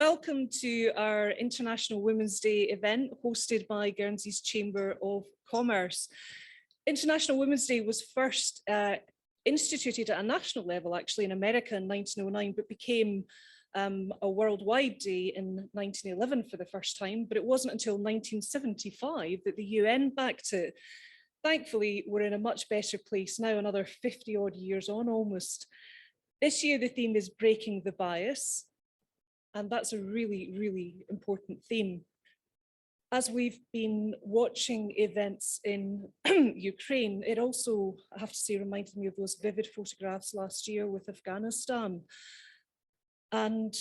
Welcome to our International Women's Day event hosted by Guernsey's Chamber of Commerce. International Women's Day was first instituted at a national level actually in America in 1909, but became a worldwide day in 1911 for the first time, but it wasn't until 1975 that the UN backed it. Thankfully, we're in a much better place now, another 50 odd years on almost. This year, the theme is breaking the bias. And that's a really, really important theme. As we've been watching events in Ukraine, it also, I have to say, reminded me of those vivid photographs last year with Afghanistan. And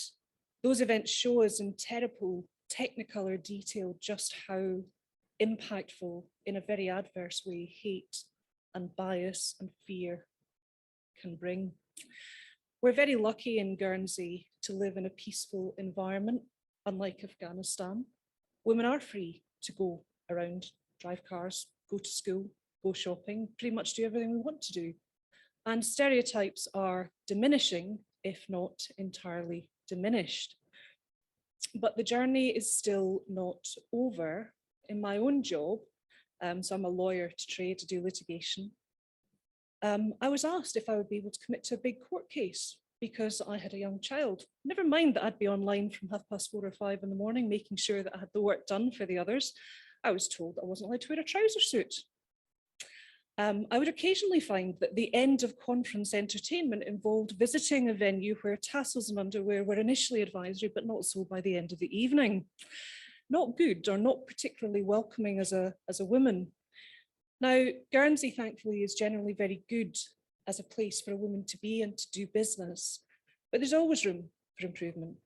those events show us in terrible technicolor detail just how impactful, in a very adverse way, hate and bias and fear can bring. We're very lucky in Guernsey to live in a peaceful environment, unlike Afghanistan. Women are free to go around, drive cars, go to school, go shopping, pretty much do everything we want to do. And stereotypes are diminishing, if not entirely diminished. But the journey is still not over. In my own job, so I'm a lawyer to trade, to do litigation, I was asked if I would be able to commit to a big court case because I had a young child. Never mind that I'd be online from 4:30 or 5 in the morning, making sure that I had the work done for the others. I was told I wasn't allowed to wear a trouser suit. I would occasionally find that the end of conference entertainment involved visiting a venue where tassels and underwear were initially advisory, but not so by the end of the evening. Not good or not particularly welcoming as a woman. Now, Guernsey, thankfully, is generally very good as a place for a woman to be and to do business, but there's always room for improvement.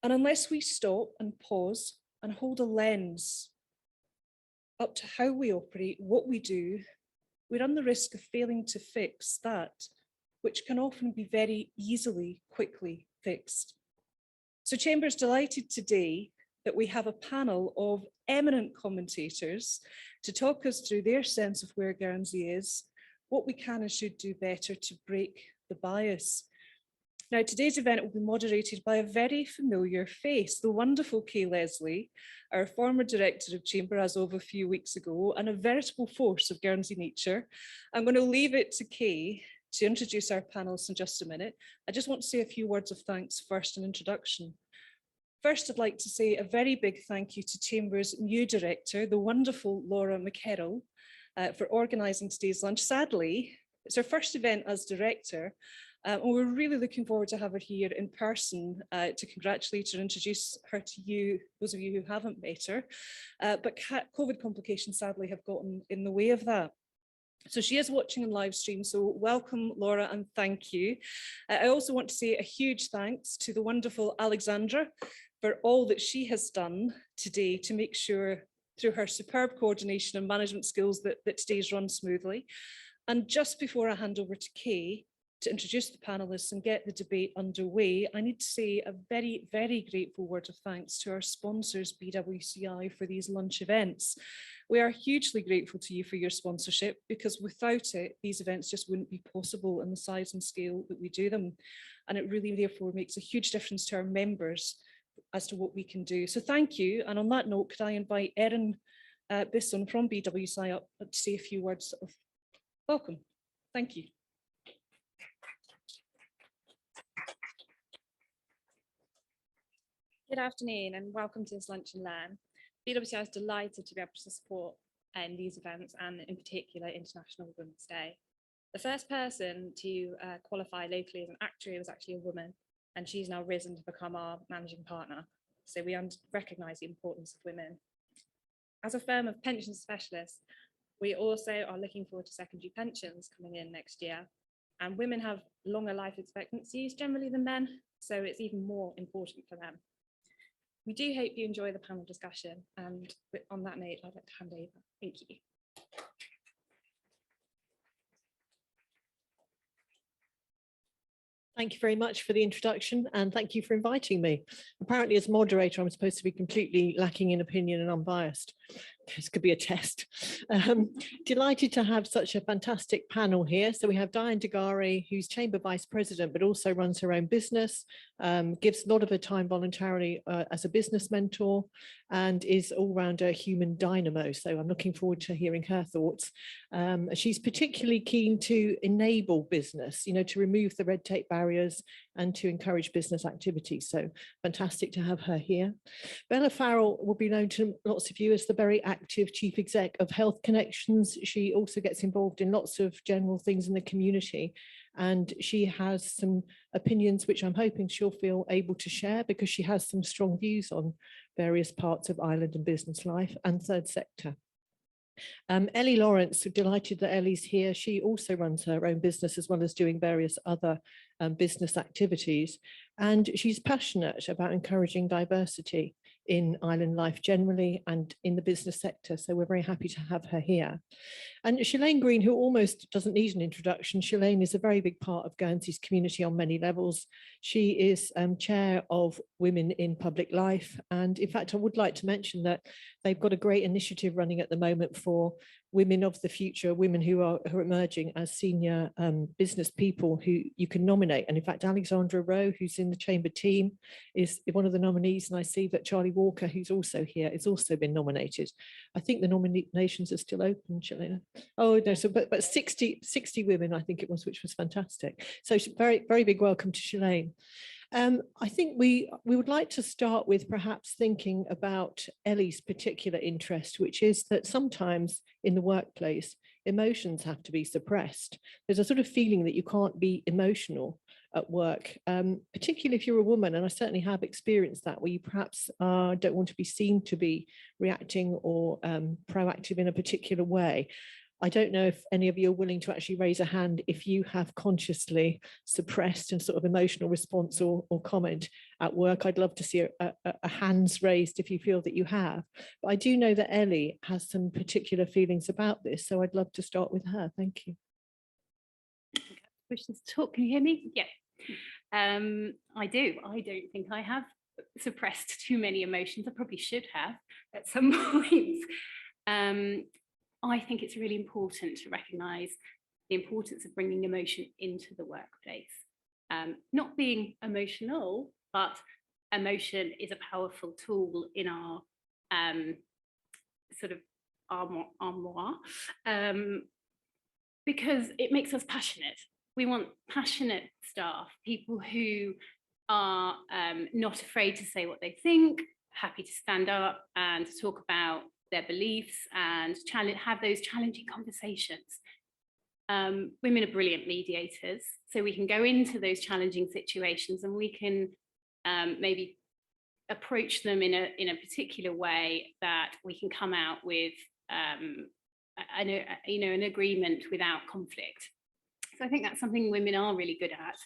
And unless we stop and pause and hold a lens up to how we operate, what we do, we run the risk of failing to fix that, which can often be very easily, quickly fixed. So Chamber's delighted today that we have a panel of eminent commentators to talk us through their sense of where Guernsey is, what we can and should do better to break the bias. Now, today's event will be moderated by a very familiar face, the wonderful Kay Leslie, our former director of Chamber as of a few weeks ago, and a veritable force of Guernsey nature. I'm going to leave it to Kay to introduce our panelists in just a minute. I just want to say a few words of thanks first, an introduction. First, I'd like to say a very big thank you to Chamber's new director, the wonderful Laura McKerrell, for organising today's lunch. Sadly, it's her first event as director, and we're really looking forward to have her here in person to congratulate her and introduce her to you, those of you who haven't met her. But COVID complications sadly have gotten in the way of that. So she is watching on live stream, so welcome Laura and thank you. I also want to say a huge thanks to the wonderful Alexandra for all that she has done today to make sure through her superb coordination and management skills that today's run smoothly. And just before I hand over to Kay to introduce the panelists and get the debate underway, I need to say a very, very grateful word of thanks to our sponsors, BWCI, for these lunch events. We are hugely grateful to you for your sponsorship because without it, these events just wouldn't be possible in the size and scale that we do them. And it really therefore makes a huge difference to our members as to what we can do. So thank you. And on that note, could I invite Erin Bisson from BWCI up to say a few words of welcome. Thank you. Good afternoon and welcome to this Lunch and Learn. BWCI is delighted to be able to support these events and in particular International Women's Day. The first person to qualify locally as an actuary was actually a woman, and she's now risen to become our managing partner. So we recognise the importance of women. As a firm of pension specialists, we also are looking forward to secondary pensions coming in next year. And women have longer life expectancies generally than men, so it's even more important for them. We do hope you enjoy the panel discussion, and on that note, I'd like to hand over. Thank you. Thank you very much for the introduction and thank you for inviting me. Apparently as moderator, I'm supposed to be completely lacking in opinion and unbiased, this could be a test. Delighted to have such a fantastic panel here. So we have Diane who's Chamber Vice President, but also runs her own business, gives a lot of her time voluntarily as a business mentor, and is all-rounder human dynamo. So I'm looking forward to hearing her thoughts. She's particularly keen to enable business, to remove the red tape barriers and to encourage business activity. So fantastic to have her here. Bella Farrell will be known to lots of you as the very active Chief Exec of Health Connections. She also gets involved in lots of general things in the community, and she has some opinions which I'm hoping she'll feel able to share, because she has some strong views on various parts of island and business life and third sector. Ellie Lawrence, delighted that Ellie's here. She also runs her own business as well as doing various other business activities. And she's passionate about encouraging diversity in island life generally and in the business sector. So we're very happy to have her here. And Shelaine Green, who almost doesn't need an introduction. Shelaine is a very big part of Guernsey's community on many levels. She is chair of Women in Public Life. And in fact, I would like to mention that they've got a great initiative running at the moment for women of the future, women who are emerging as senior business people who you can nominate. And in fact, Alexandra Rowe, who's in the Chamber team, is one of the nominees. And I see that Charlie Walker, who's also here, has also been nominated. I think the nominations are still open, Shelaine. Oh, no, so but 60 women, I think it was, which was fantastic. So very, very big welcome to Shelaine. I think we would like to start with perhaps thinking about Ellie's particular interest, which is that sometimes in the workplace, emotions have to be suppressed. There's a sort of feeling that you can't be emotional at work, particularly if you're a woman, and I certainly have experienced that, where you perhaps don't want to be seen to be reacting or proactive in a particular way. I don't know if any of you are willing to actually raise a hand if you have consciously suppressed and sort of emotional response or comment at work. I'd love to see a hands raised if you feel that you have. But I do know that Ellie has some particular feelings about this, so I'd love to start with her. Thank you. Questions to talk. Can you hear me? Yeah. I do. I don't think I have suppressed too many emotions. I probably should have at some point. I think it's really important to recognise the importance of bringing emotion into the workplace. Not being emotional, but emotion is a powerful tool in our sort of armoire, because it makes us passionate. We want passionate staff, people who are not afraid to say what they think, happy to stand up and to talk about their beliefs and have those challenging conversations. Women are brilliant mediators, so we can go into those challenging situations and we can maybe approach them in a particular way that we can come out with an agreement without conflict. So I think that's something women are really good at.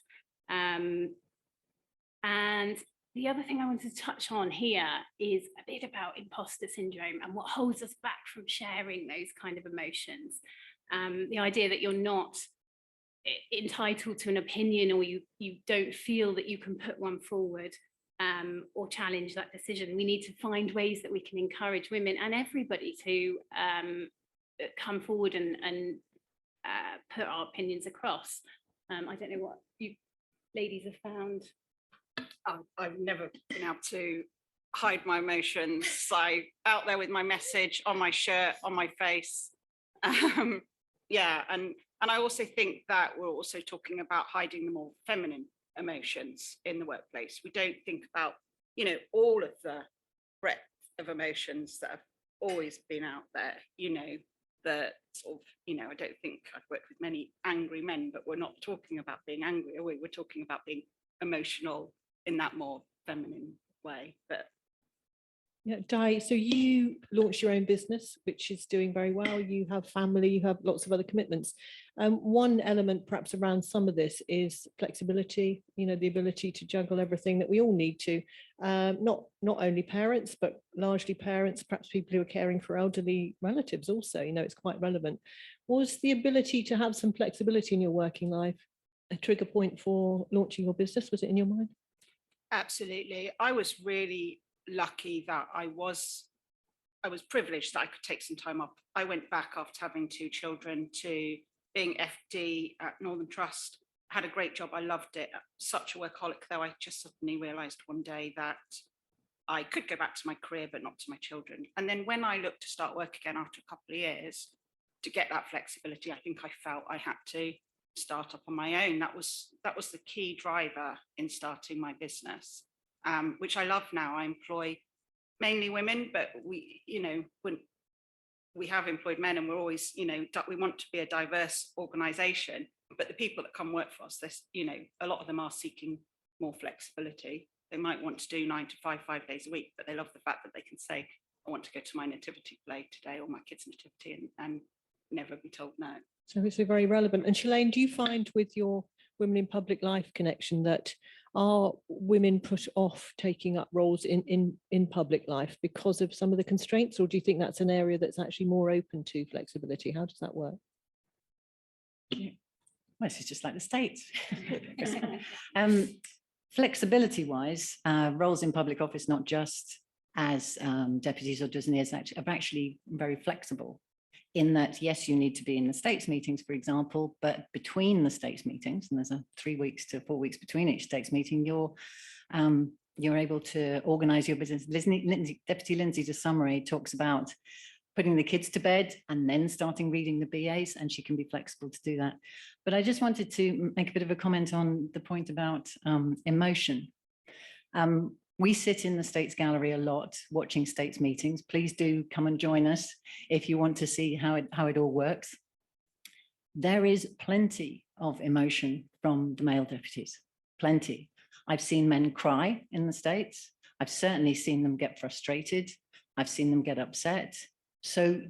And the other thing I wanted to touch on here is a bit about imposter syndrome and what holds us back from sharing those kind of emotions. The idea that you're not entitled to an opinion, or you don't feel that you can put one forward or challenge that decision. We need to find ways that we can encourage women and everybody to come forward and put our opinions across. I don't know what you ladies have found. I've never been able to hide my emotions. I'm out there with my message on my shirt, on my face. Yeah, and I also think that we're also talking about hiding the more feminine emotions in the workplace. We don't think about, all of the breadth of emotions that have always been out there, the sort of, I don't think I've worked with many angry men, but we're not talking about being angry, are we? We're talking about being emotional in that more feminine way. But yeah, Di, so you launched your own business, which is doing very well. You have family, you have lots of other commitments. One element perhaps around some of this is flexibility, the ability to juggle everything that we all need to, not only parents, but largely parents, perhaps people who are caring for elderly relatives also, it's quite relevant. Was the ability to have some flexibility in your working life a trigger point for launching your business? Was it in your mind? absolutely. I was really lucky that I was was privileged that I could take some time off. I went back after having 2 children to being FD at Northern Trust. I had a great job. I loved it. Such a workaholic, though. I just suddenly realised one day that I could go back to my career, but not to my children. And then when I looked to start work again after a couple of years, to get that flexibility, I think I felt I had to start up on my own. That was the key driver in starting my business, which I love now. I employ mainly women, but we have employed men, and we're always, we want to be a diverse organisation. But the people that come work for us, a lot of them are seeking more flexibility. They might want to do 9 to 5, 5 days a week, but they love the fact that they can say, I want to go to my nativity play today or my kids' nativity, and never be told no. So it's very relevant. And Shelaine, do you find with your Women in Public Life connection that are women put off taking up roles in public life because of some of the constraints, or do you think that's an area that's actually more open to flexibility? How does that work? Well, it's just like the States. Flexibility wise, roles in public office, not just as deputies or designers, are actually very flexible in that, yes, you need to be in the States meetings, for example, but between the States meetings, and there's a 3 weeks to 4 weeks between each States meeting, you're able to organise your business. Deputy Lindsay de Summary talks about putting the kids to bed and then starting reading the BAs, and she can be flexible to do that. But I just wanted to make a bit of a comment on the point about emotion. We sit in the States Gallery a lot watching States meetings. Please do come and join us if you want to see how it all works. There is plenty of emotion from the male deputies, plenty. I've seen men cry in the States. I've certainly seen them get frustrated. I've seen them get upset. So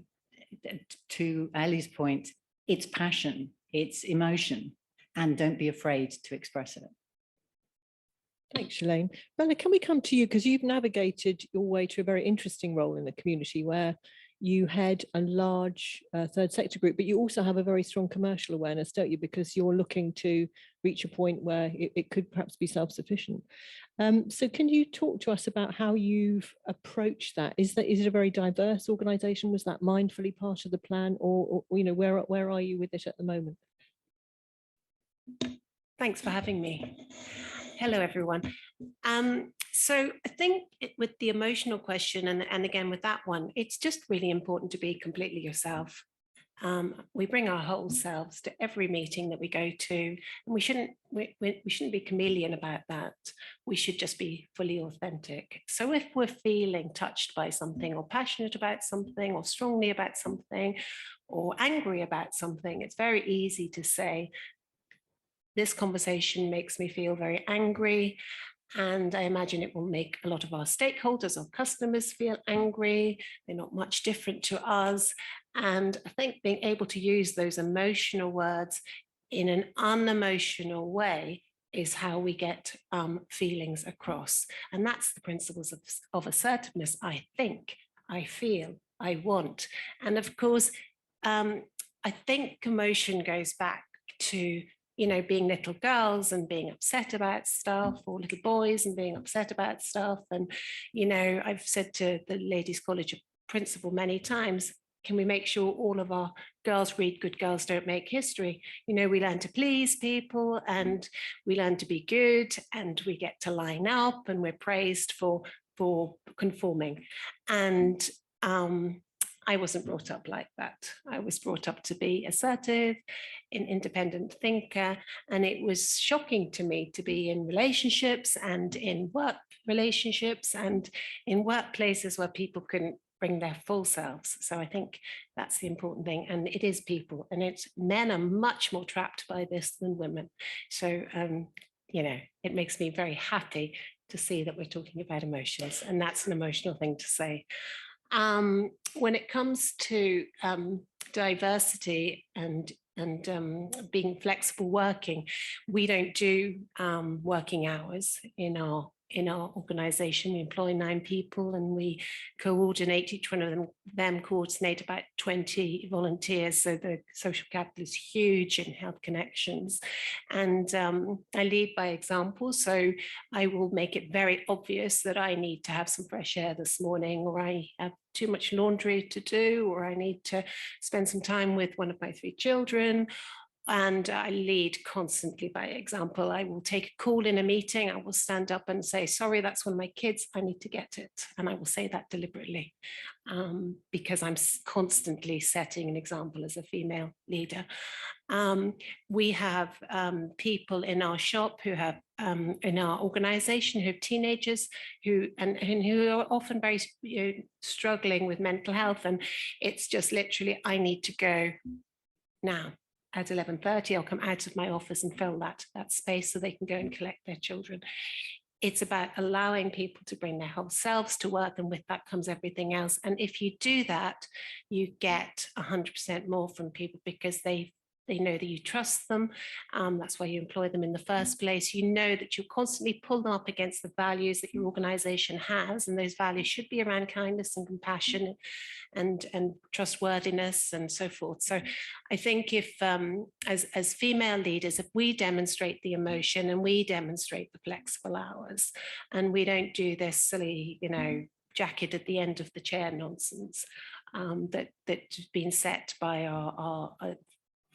to Ellie's point, it's passion, it's emotion, and don't be afraid to express it. Thanks, Shelaine. Bella, can we come to you, because you've navigated your way to a very interesting role in the community where you head a large third sector group, but you also have a very strong commercial awareness, don't you? Because you're looking to reach a point where it could perhaps be self-sufficient. So can you talk to us about how you've approached that? Is it a very diverse organisation? Was that mindfully part of the plan, or where are you with it at the moment? Thanks for having me. Hello, everyone. So I think with the emotional question, and again with that one, it's just really important to be completely yourself. We bring our whole selves to every meeting that we go to, and we shouldn't be chameleon about that. We should just be fully authentic. So if we're feeling touched by something, or passionate about something, or strongly about something, or angry about something, it's very easy to say, this conversation makes me feel very angry, and I imagine it will make a lot of our stakeholders or customers feel angry. They're not much different to us. And I think being able to use those emotional words in an unemotional way is how we get feelings across. And that's the principles of assertiveness. I think, I feel, I want. And of course, I think emotion goes back to being little girls and being upset about stuff, or little boys and being upset about stuff. And, I've said to the Ladies' College principal many times, can we make sure all of our girls read Good Girls Don't Make History? We learn to please people, and we learn to be good, and we get to line up, and we're praised for conforming. And I wasn't brought up like that. I was brought up to be assertive, an independent thinker, and it was shocking to me to be in relationships and in work relationships and in workplaces where people couldn't bring their full selves. So I think that's the important thing. And it is people, and men are much more trapped by this than women. So, it makes me very happy to see that we're talking about emotions, and that's an emotional thing to say. When it comes to diversity and being flexible working, we don't do working hours in our in our organisation. We employ 9 people and we coordinate, each one of them coordinate about 20 volunteers. So the social capital is huge in health connections. And I lead by example. So I will make it very obvious that I need to have some fresh air this morning, or I have too much laundry to do, or I need to spend some time with one of my 3 children. And I lead constantly by example. I will take a call in a meeting. I will stand up and say, sorry, that's one of my kids. I need to get it. And I will say that deliberately because I'm constantly setting an example as a female leader. We have people in our shop who have in our organization who have teenagers who are often very struggling with mental health. And it's just literally, I need to go now. At 11:30, I'll come out of my office and fill that space so they can go and collect their children. It's about allowing people to bring their whole selves to work, and with that comes everything else. And if you do that, you get 100% more from people because they know that you trust them. That's why you employ them in the first place. You know that you constantly pull them up against the values that your organization has, and those values should be around kindness and compassion and trustworthiness and so forth. So I think if as female leaders, if we demonstrate the emotion and we demonstrate the flexible hours, and we don't do this silly, jacket at the end of the chair nonsense that's been set by our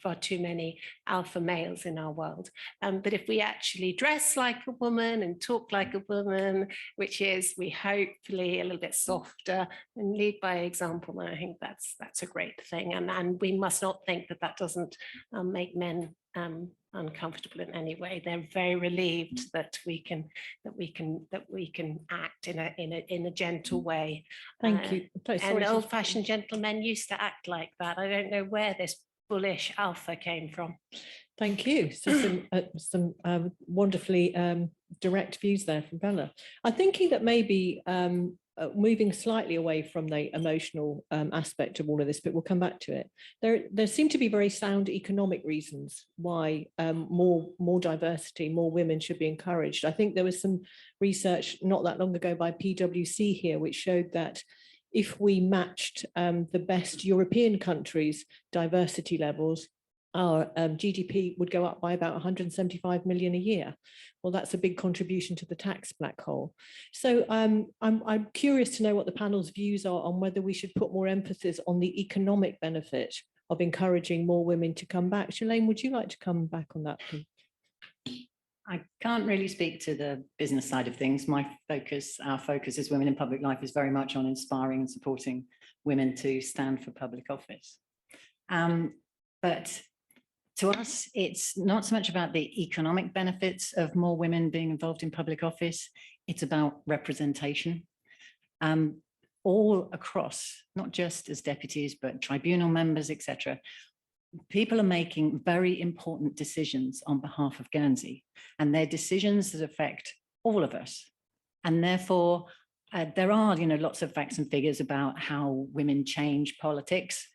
far too many alpha males in our world. But if we actually dress like a woman and talk like a woman, which is we hopefully a little bit softer and lead by example, I think that's a great thing. And we must not think that doesn't make men uncomfortable in any way. They're very relieved that we can act in a gentle way. Thank you. And old-fashioned gentlemen used to act like that. I don't know where this bullish alpha came from. Thank you. So some wonderfully direct views there from Bella. I'm thinking that maybe moving slightly away from the emotional aspect of all of this, but we'll come back to it. There seem to be very sound economic reasons why more diversity, more women should be encouraged. I think there was some research not that long ago by PwC here, which showed that if we matched the best European countries' diversity levels, our GDP would go up by about 175 million a year. Well, that's a big contribution to the tax black hole. So I'm curious to know what the panel's views are on whether we should put more emphasis on the economic benefit of encouraging more women to come back. Shelaine, would you like to come back on that, please? I can't really speak to the business side of things. Our focus as Women in Public Life is very much on inspiring and supporting women to stand for public office. But to us, it's not so much about the economic benefits of more women being involved in public office. It's about representation. All across, not just as deputies, but tribunal members, etc. People are making very important decisions on behalf of Guernsey, and they're decisions that affect all of us. And therefore, there are, lots of facts and figures about how women change politics.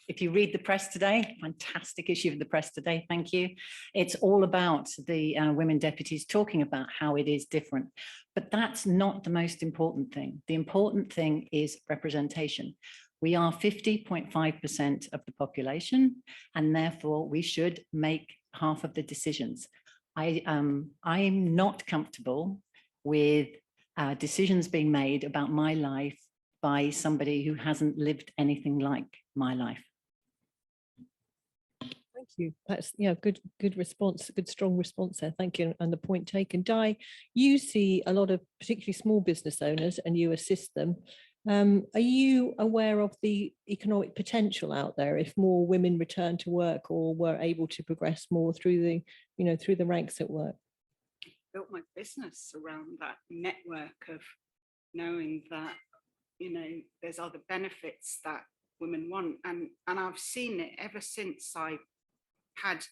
If you read the press today, fantastic issue of the press today, thank you. It's all about the women deputies talking about how it is different. But that's not the most important thing. The important thing is representation. We are 50.5% of the population, and therefore we should make half of the decisions. I'm not comfortable with decisions being made about my life by somebody who hasn't lived anything like my life. Thank you. That's good response, good strong response there. Thank you. And the point taken. Di, you see a lot of particularly small business owners and you assist them. Are you aware of the economic potential out there if more women return to work or were able to progress more through the ranks at work? Built my business around that network of knowing that there's other benefits that women want, and I've seen it ever since I had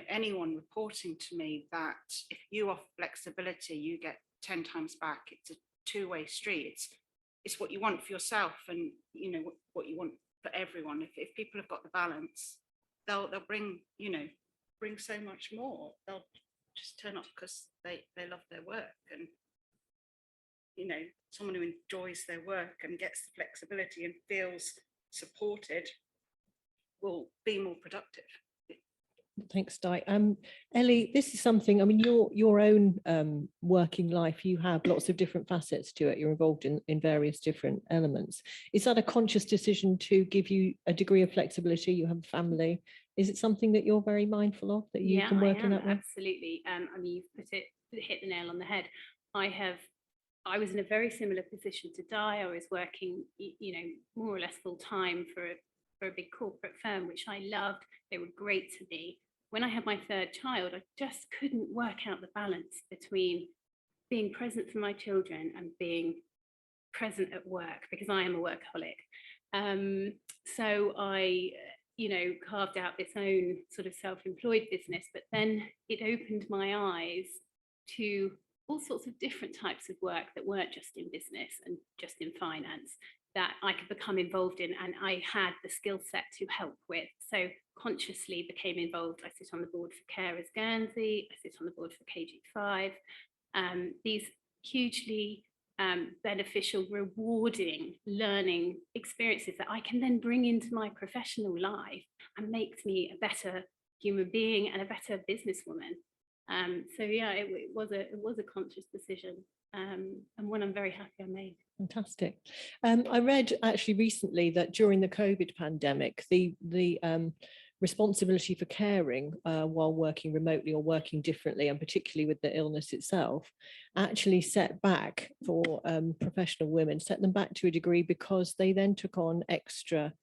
anyone reporting to me that if you offer flexibility, you get 10 times back. It's a two-way street. It's what you want for yourself, and what you want for everyone. If people have got the balance, they'll bring so much more. They'll just turn up because they love their work. And, you know, someone who enjoys their work and gets the flexibility and feels supported will be more productive. Thanks, Di. Ellie, this is something, I mean, your own working life, you have lots of different facets to it. You're involved in various different elements. Is that a conscious decision to give you a degree of flexibility? You have a family. Is it something that you're very mindful of, that you can work in that way? Absolutely. I mean, you've hit the nail on the head. I was in a very similar position to Di. I was working, you know, more or less full time for a big corporate firm, which I loved. They were great to me. When I had my third child, I just couldn't work out the balance between being present for my children and being present at work, because I am a workaholic. So I, you know, carved out this own sort of self-employed business, but then it opened my eyes to all sorts of different types of work that weren't just in business and just in finance, that I could become involved in, and I had the skill set to help with. So consciously became involved. I sit on the board for Carers Guernsey, I sit on the board for KG5. These hugely beneficial, rewarding learning experiences that I can then bring into my professional life and makes me a better human being and a better businesswoman. So yeah, it was a conscious decision, and one I'm very happy I made. Fantastic. I read actually recently that during the COVID pandemic, the responsibility for caring while working remotely or working differently, and particularly with the illness itself, actually set back for professional women, set them back to a degree, because they then took on extra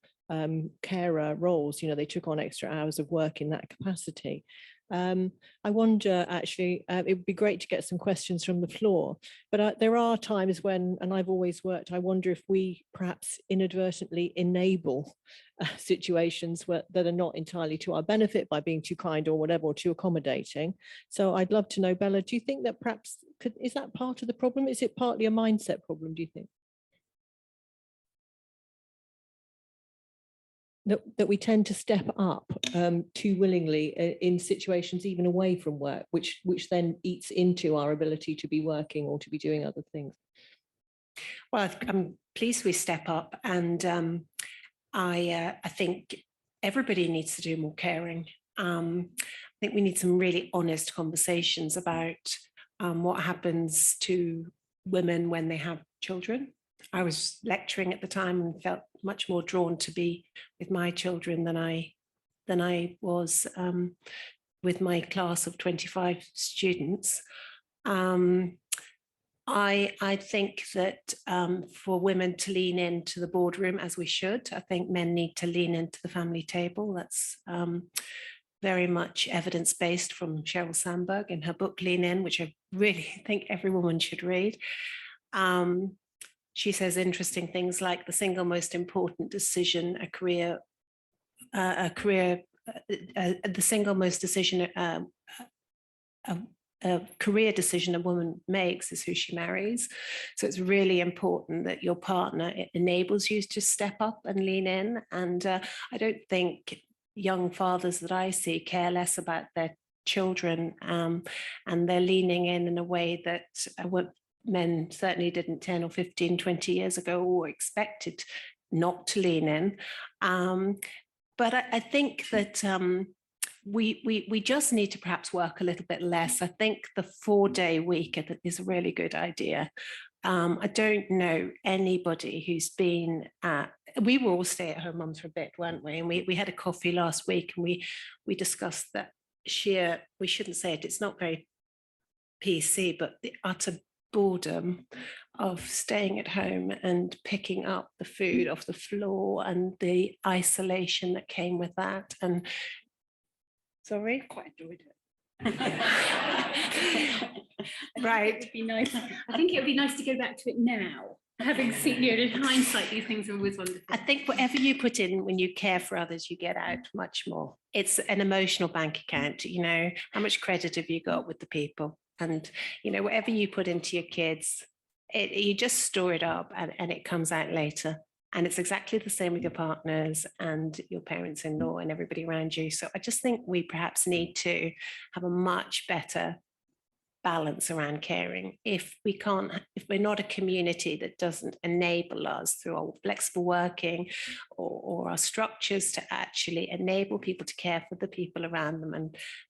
carer roles. You know, they took on extra hours of work in that capacity. I wonder, actually, it would be great to get some questions from the floor, but there are times when, and I've always worked, I wonder if we perhaps inadvertently enable situations that are not entirely to our benefit by being too kind or whatever, or too accommodating. So I'd love to know, Bella, do you think that perhaps, is that part of the problem? Is it partly a mindset problem, do you think? That we tend to step up too willingly in situations even away from work, which then eats into our ability to be working or to be doing other things. Well, I'm pleased we step up, and I think everybody needs to do more caring. I think we need some really honest conversations about what happens to women when they have children. I was lecturing at the time and felt much more drawn to be with my children than I was with my class of 25 students. I think that for women to lean into the boardroom, as we should, I think men need to lean into the family table. That's very much evidence-based from Sheryl Sandberg in her book Lean In, which I really think every woman should read. She says interesting things like the single most important decision the single most decision a career decision a woman makes is who she marries. So it's really important that your partner enables you to step up and lean in. And I don't think young fathers that I see care less about their children, and they're leaning in a way that men certainly didn't 10 or 15, 20 years ago, or expected not to lean in. But I think that we just need to perhaps work a little bit less. I think the 4-day week is a really good idea. I don't know anybody who's been we were all stay-at-home mums for a bit, weren't we? And we had a coffee last week, and we discussed that we shouldn't say it, it's not very PC, but the utter boredom of staying at home and picking up the food off the floor, and the isolation that came with that. And sorry, Quite enjoyed it. Right. It would be nice. I think it would be nice to go back to it now. Having seen, you know, in hindsight, these things are always wonderful. I think whatever you put in when you care for others, you get out much more. It's an emotional bank account, you know, how much credit have you got with the people? And, you know, whatever you put into your kids, you just store it up, and it comes out later. And it's exactly the same with your partners and your parents-in-law and everybody around you. So I just think we perhaps need to have a much better balance around caring if we're not a community that doesn't enable us through our flexible working or our structures to actually enable people to care for the people around them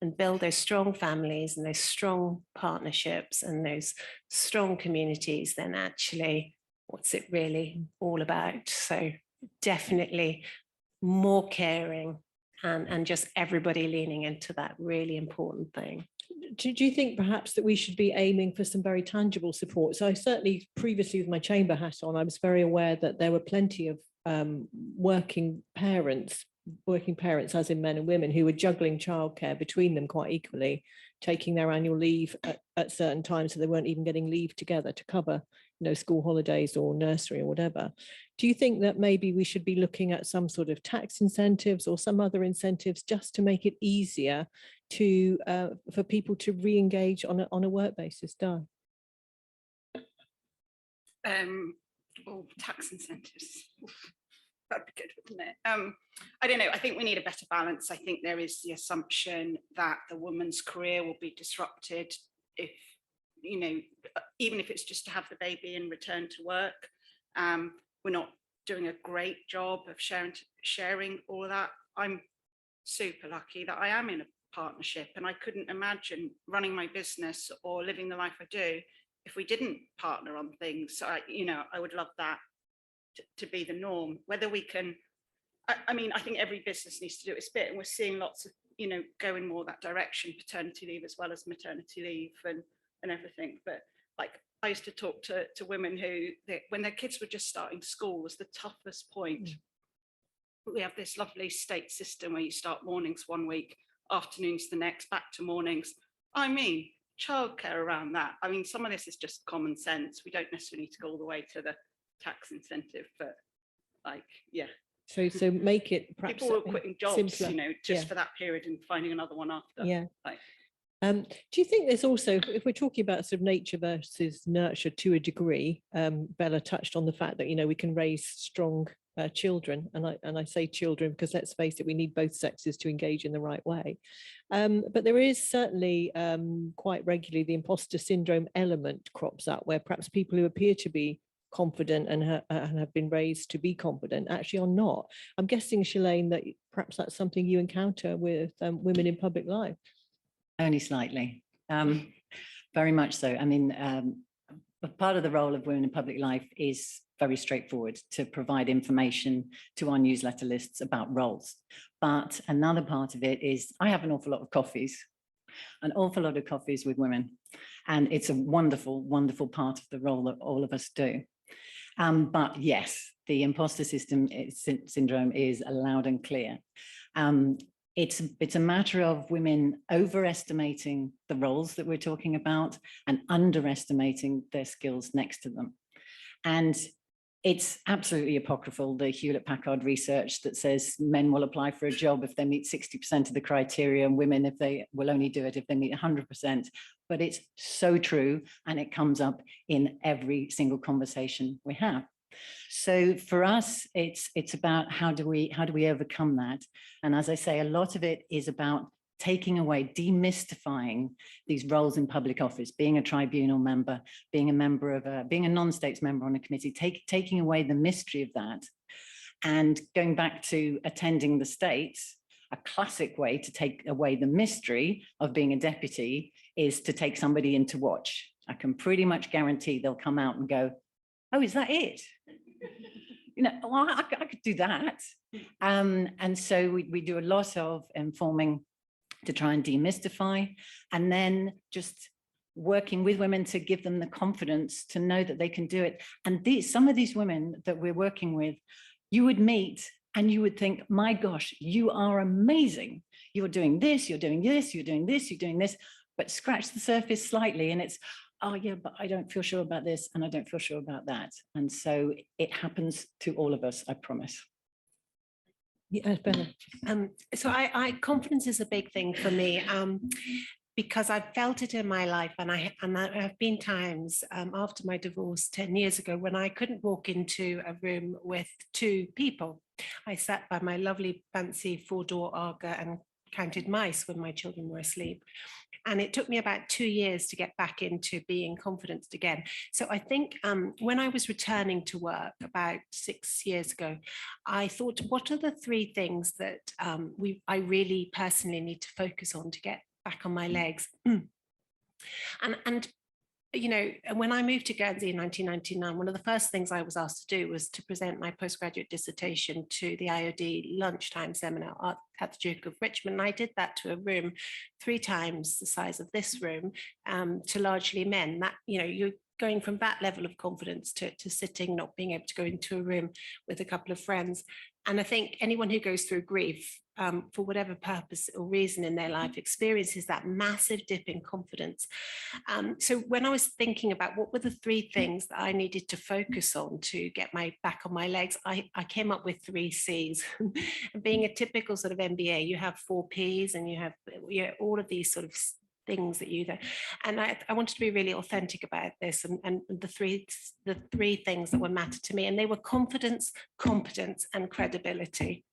and build those strong families and those strong partnerships and those strong communities, then actually what's it really all about? So definitely more caring and just everybody leaning into that really important thing. Do you think perhaps that we should be aiming for some very tangible support? So I certainly previously with my chamber hat on, I was very aware that there were plenty of working parents as in men and women, who were juggling childcare between them quite equally, taking their annual leave at certain times, so they weren't even getting leave together to cover, school holidays or nursery or whatever. Do you think that maybe we should be looking at some sort of tax incentives or some other incentives just to make it easier to for people to re-engage on a work basis? Di? Tax incentives. That'd be good, wouldn't it? I don't know. I think we need a better balance. I think there is the assumption that the woman's career will be disrupted if, even if it's just to have the baby and return to work. We're not doing a great job of sharing all of that. I'm super lucky that I am in a partnership, and I couldn't imagine running my business or living the life I do if we didn't partner on things. So I would love that to be the norm. Whether we can, I think every business needs to do its bit, and we're seeing lots of going more that direction, paternity leave as well as maternity leave and everything. But like, I used to talk to women who when their kids were just starting school was the toughest point. We have this lovely state system where you start mornings one week, afternoons the next, back to mornings. I mean, childcare around that. I mean, some of this is just common sense. We don't necessarily need to go all the way to the tax incentive, but so make it perhaps people were quitting jobs simpler. just for that period and finding another one after. Do you think there's also, if we're talking about sort of nature versus nurture to a degree, Bella touched on the fact that we can raise strong children, and I say children because let's face it, we need both sexes to engage in the right way, but there is certainly quite regularly the imposter syndrome element crops up, where perhaps people who appear to be confident and have been raised to be confident actually are not. I'm guessing, Shelaine, that perhaps that's something you encounter with women in public life. Only slightly, very much so. I mean, part of the role of women in public life is very straightforward, to provide information to our newsletter lists about roles. But another part of it is I have an awful lot of coffees with women. And it's a wonderful, wonderful part of the role that all of us do. But yes, the imposter syndrome is loud and clear. It's a matter of women overestimating the roles that we're talking about and underestimating their skills next to them. And it's absolutely apocryphal, the Hewlett-Packard research that says men will apply for a job if they meet 60% of the criteria, and women if they will only do it if they meet 100%. But it's so true, and it comes up in every single conversation we have. So for us, it's about how do we overcome that? And as I say, a lot of it is about taking away, demystifying these roles in public office, being a tribunal member, being a non-states member on a committee, taking away the mystery of that. And going back to attending the states, a classic way to take away the mystery of being a deputy is to take somebody in to watch. I can pretty much guarantee they'll come out and go, oh, is that it? Well, I could do that. And so we do a lot of informing to try and demystify, and then just working with women to give them the confidence to know that they can do it. And some of these women that we're working with, you would meet and you would think, my gosh, you are amazing. You're doing this, you're doing this, you're doing this, you're doing this, but scratch the surface slightly and it's, oh yeah, but I don't feel sure about this and I don't feel sure about that. And so it happens to all of us, I promise. Yeah, Bella. So confidence is a big thing for me, because I've felt it in my life, and there have been times after my divorce 10 years ago when I couldn't walk into a room with two people. I sat by my lovely fancy 4-door Arga and counted mice when my children were asleep. And it took me about 2 years to get back into being confident again. So I think when I was returning to work about 6 years ago, I thought, what are the 3 things that I really personally need to focus on to get back on my legs? And you know, when I moved to Guernsey in 1999, one of the first things I was asked to do was to present my postgraduate dissertation to the IOD lunchtime seminar at the Duke of Richmond. And I did that to a room 3 times the size of this room, to largely men. That, you know, you're going from that level of confidence to sitting, not being able to go into a room with a couple of friends. And I think anyone who goes through grief, for whatever purpose or reason in their life, experiences that massive dip in confidence. So when I was thinking about what were the 3 things that I needed to focus on to get my back on my legs, I came up with 3 C's. Being a typical sort of MBA, you have 4 P's and you have all of these sort of things that you do. And I wanted to be really authentic about this, and the three things that were mattered to me, and they were confidence, competence, and credibility.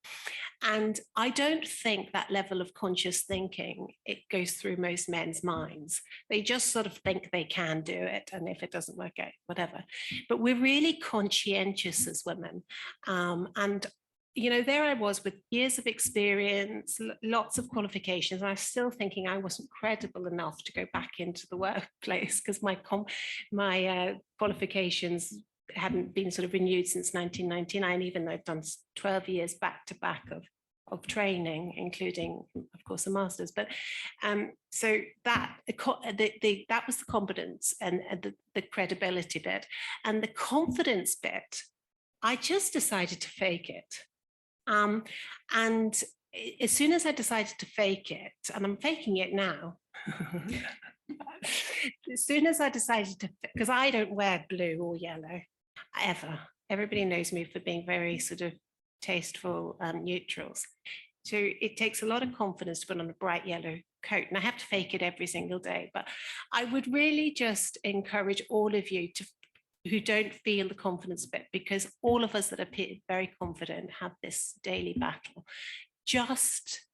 And I don't think that level of conscious thinking, it goes through most men's minds. They just sort of think they can do it, and if it doesn't work out, whatever. But we're really conscientious as women, and you know, there I was with years of experience, lots of qualifications, and I was still thinking I wasn't credible enough to go back into the workplace because my qualifications hadn't been sort of renewed since 1999, even though I've done 12 years back to back of training, including, of course, a master's. But so that that was the competence and the credibility bit. And the confidence bit, I just decided to fake it. And as soon as I decided to fake it, and I'm faking it now, as soon as I decided to, because I don't wear blue or yellow, ever. Everybody knows me for being very sort of tasteful neutrals. So it takes a lot of confidence to put on a bright yellow coat, and I have to fake it every single day. But I would really just encourage all of you to, who don't feel the confidence bit, because all of us that appear very confident have this daily battle. Just,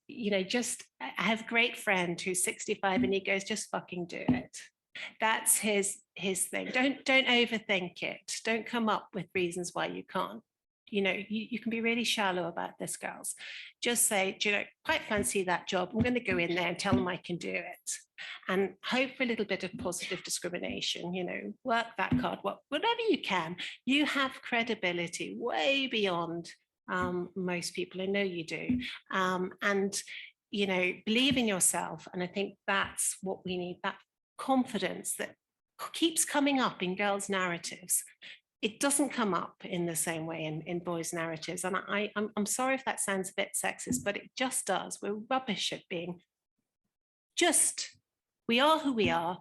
you know, just, I have a great friend who's 65 and he goes, just fucking do it. That's his thing. Don't overthink it. Don't come up with reasons why you can't. You know, you can be really shallow about this, girls. Just say, do you know, quite fancy that job. I'm going to go in there and tell them I can do it. And hope for a little bit of positive discrimination, you know, work that card, whatever you can. You have credibility way beyond most people. I know you do. And, you know, believe in yourself. And I think that's what we need, that confidence that keeps coming up in girls' narratives. It doesn't come up in the same way in boys' narratives. And I'm sorry if that sounds a bit sexist, but it just does. We're rubbish at being just, we are who we are.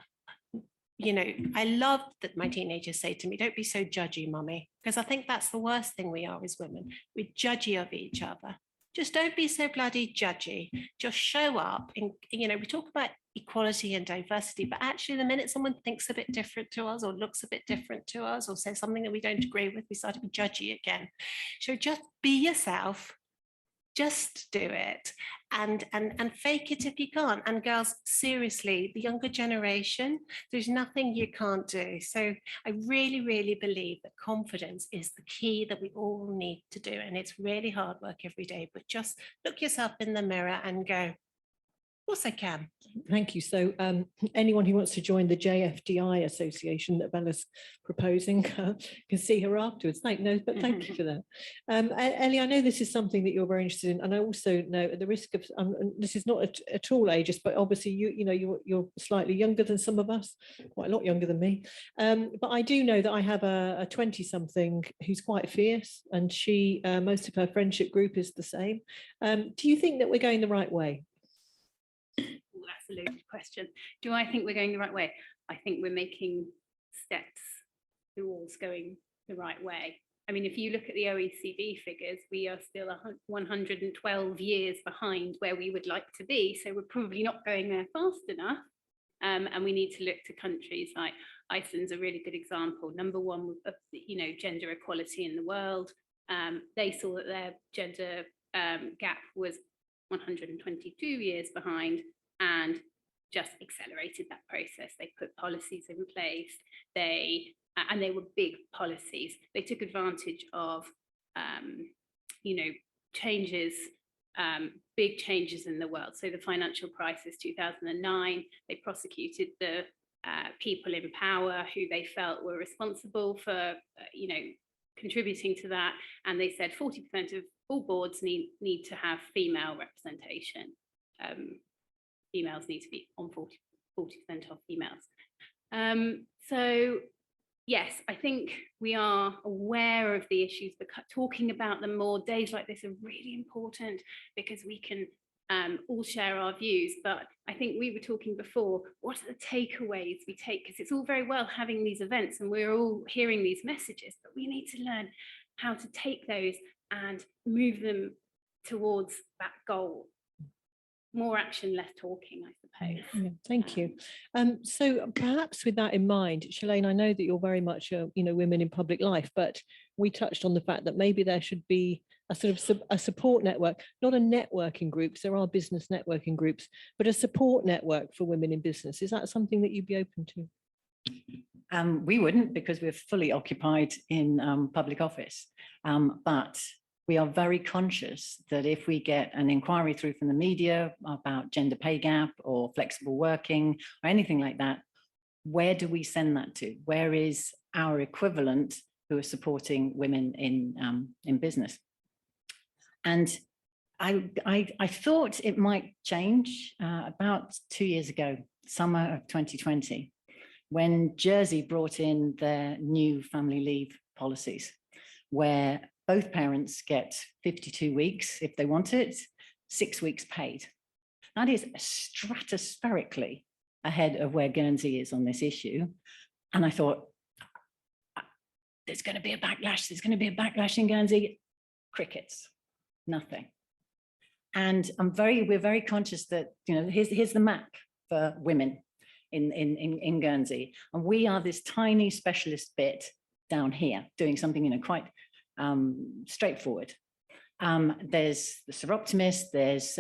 You know, I love that my teenagers say to me, don't be so judgy, mummy, because I think that's the worst thing we are as women. We're judgy of each other. Just don't be so bloody judgy. Just show up. And, you know, we talk about equality and diversity, but actually the minute someone thinks a bit different to us or looks a bit different to us or says something that we don't agree with, we start to be judgy again. So just be yourself. Just do it and fake it if you can't. And girls, seriously, the younger generation, there's nothing you can't do. So I really, really believe that confidence is the key that we all need to do. And it's really hard work every day, but just look yourself in the mirror and go, of course I can. Thank you. So anyone who wants to join the JFDI association that Bella's proposing can see her afterwards. Thank you for that. Ellie, I know this is something that you're very interested in, and I also know at the risk of, this is not at all ageist, but obviously you're slightly younger than some of us, quite a lot younger than me. But I do know that I have a 20-something who's quite fierce, and she most of her friendship group is the same. Do you think that we're going the right way? That's a loaded question. Do I think we're going the right way? I think we're making steps towards going the right way. I mean, if you look at the OECD figures, we are still 112 years behind where we would like to be. So we're probably not going there fast enough. And we need to look to countries like Iceland's a really good example. Number one of, you know, gender equality in the world. They saw that their gender gap was 122 years behind, and just accelerated that process. They put policies in place, and they were big policies. They took advantage of, you know, changes, big changes in the world. So the financial crisis, 2009, they prosecuted the people in power who they felt were responsible for, you know, contributing to that. And they said 40% of all boards need to have female representation. Females need to be on 40% of females. So yes, I think we are aware of the issues, but talking about them more, days like this are really important because we can all share our views. But I think we were talking before, what are the takeaways we take? Because it's all very well having these events and we're all hearing these messages, but we need to learn how to take those and move them towards that goal. More action, less talking, I suppose. Yeah, thank you. So perhaps with that in mind, Shelaine, I know that you're very much, you know, women in public life, but we touched on the fact that maybe there should be a sort of a support network, not a networking group. There are business networking groups, but a support network for women in business. Is that something that you'd be open to? We wouldn't, because we're fully occupied in public office. But we are very conscious that if we get an inquiry through from the media about gender pay gap or flexible working or anything like that, where do we send that to? Where is our equivalent who are supporting women in business? And I thought it might change about 2 years ago, summer of 2020, when Jersey brought in their new family leave policies, where both parents get 52 weeks if they want it, 6 weeks paid. That is stratospherically ahead of where Guernsey is on this issue. And I thought, there's going to be a backlash. There's going to be a backlash in Guernsey. Crickets, nothing. And we're very conscious that, you know, here's the map for women in Guernsey. And we are this tiny specialist bit down here doing something, you know, quite straightforward. There's the Seroptimist, there's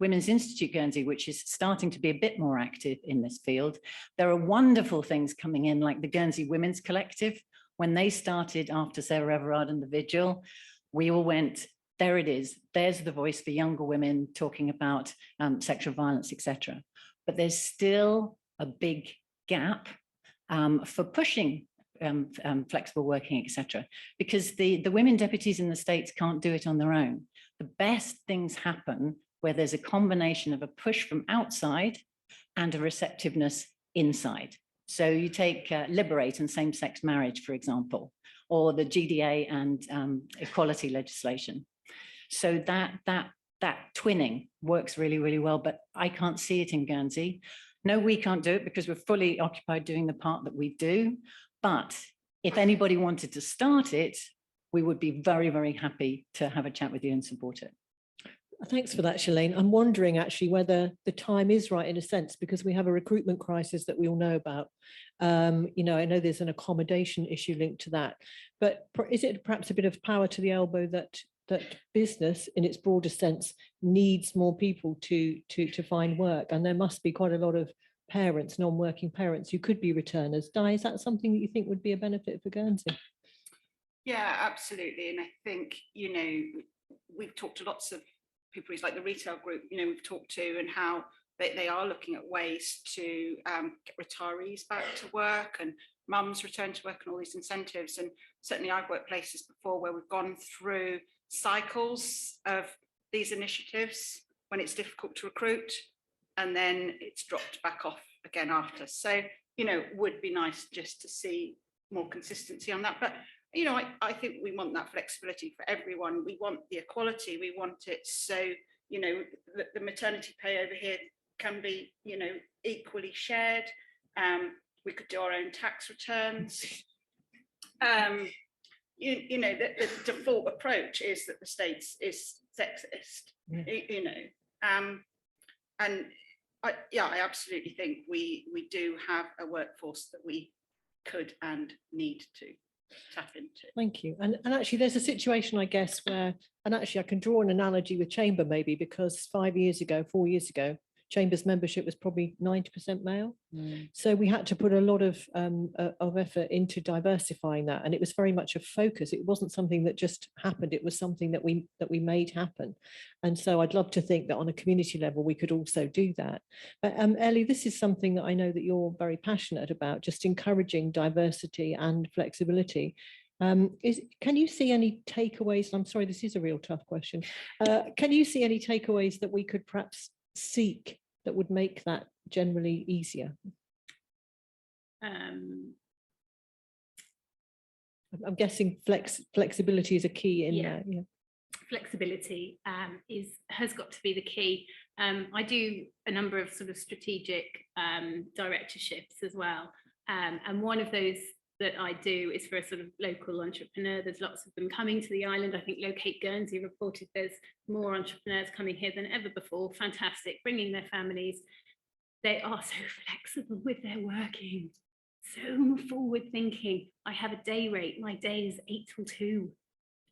Women's Institute Guernsey, which is starting to be a bit more active in this field. There are wonderful things coming in, like the Guernsey Women's Collective. When they started after Sarah Everard and the Vigil, we all went, there it is, there's the voice for younger women talking about sexual violence, etc. But there's still a big gap for pushing flexible working, etc. Because the women deputies in the States can't do it on their own. The best things happen where there's a combination of a push from outside and a receptiveness inside. So you take Liberate and same-sex marriage, for example, or the GDA and equality legislation. So that twinning works really, really well, but I can't see it in Guernsey. No, we can't do it because we're fully occupied doing the part that we do. But if anybody wanted to start it, we would be very, very happy to have a chat with you and support it. Thanks for that, Shelaine. I'm wondering actually whether the time is right in a sense, because we have a recruitment crisis that we all know about. You know, I know there's an accommodation issue linked to that, but is it perhaps a bit of power to the elbow that business in its broader sense needs more people to find work? And there must be quite a lot of parents, non-working parents who could be returners. Di, is that something that you think would be a benefit for Guernsey? Yeah, absolutely. And I think, you know, we've talked to lots of people, like the retail group, you know, we've talked to, and how they are looking at ways to get retirees back to work and mums return to work and all these incentives. And certainly I've worked places before where we've gone through cycles of these initiatives when it's difficult to recruit, and then it's dropped back off again after. So, you know, it would be nice just to see more consistency on that. But, you know, I think we want that flexibility for everyone. We want the equality. We want it so, you know, the maternity pay over here can be, you know, equally shared. We could do our own tax returns. You know, the default approach is that the States is sexist, you know, and I absolutely think we do have a workforce that we could and need to tap into. Thank you. And actually there's a situation, I guess, where, and actually I can draw an analogy with Chamber maybe, because 4 years ago, Chamber's membership was probably 90% male. So we had to put a lot of effort into diversifying that. And it was very much a focus. It wasn't something that just happened. It was something that we made happen. And so I'd love to think that on a community level, we could also do that. But Ellie, this is something that I know that you're very passionate about, just encouraging diversity and flexibility. Can you see any takeaways? I'm sorry, this is a real tough question. Can you see any takeaways that we could perhaps seek that would make that generally easier? Um, I'm guessing flexibility is a key in Yeah. there. Yeah. Flexibility has got to be the key. I do a number of sort of strategic directorships as well. And one of those that I do is for a sort of local entrepreneur. There's lots of them coming to the island. I think Locate Guernsey reported there's more entrepreneurs coming here than ever before. Fantastic, bringing their families. They are so flexible with their working, so forward thinking. I have a day rate. My day is 8 till 2.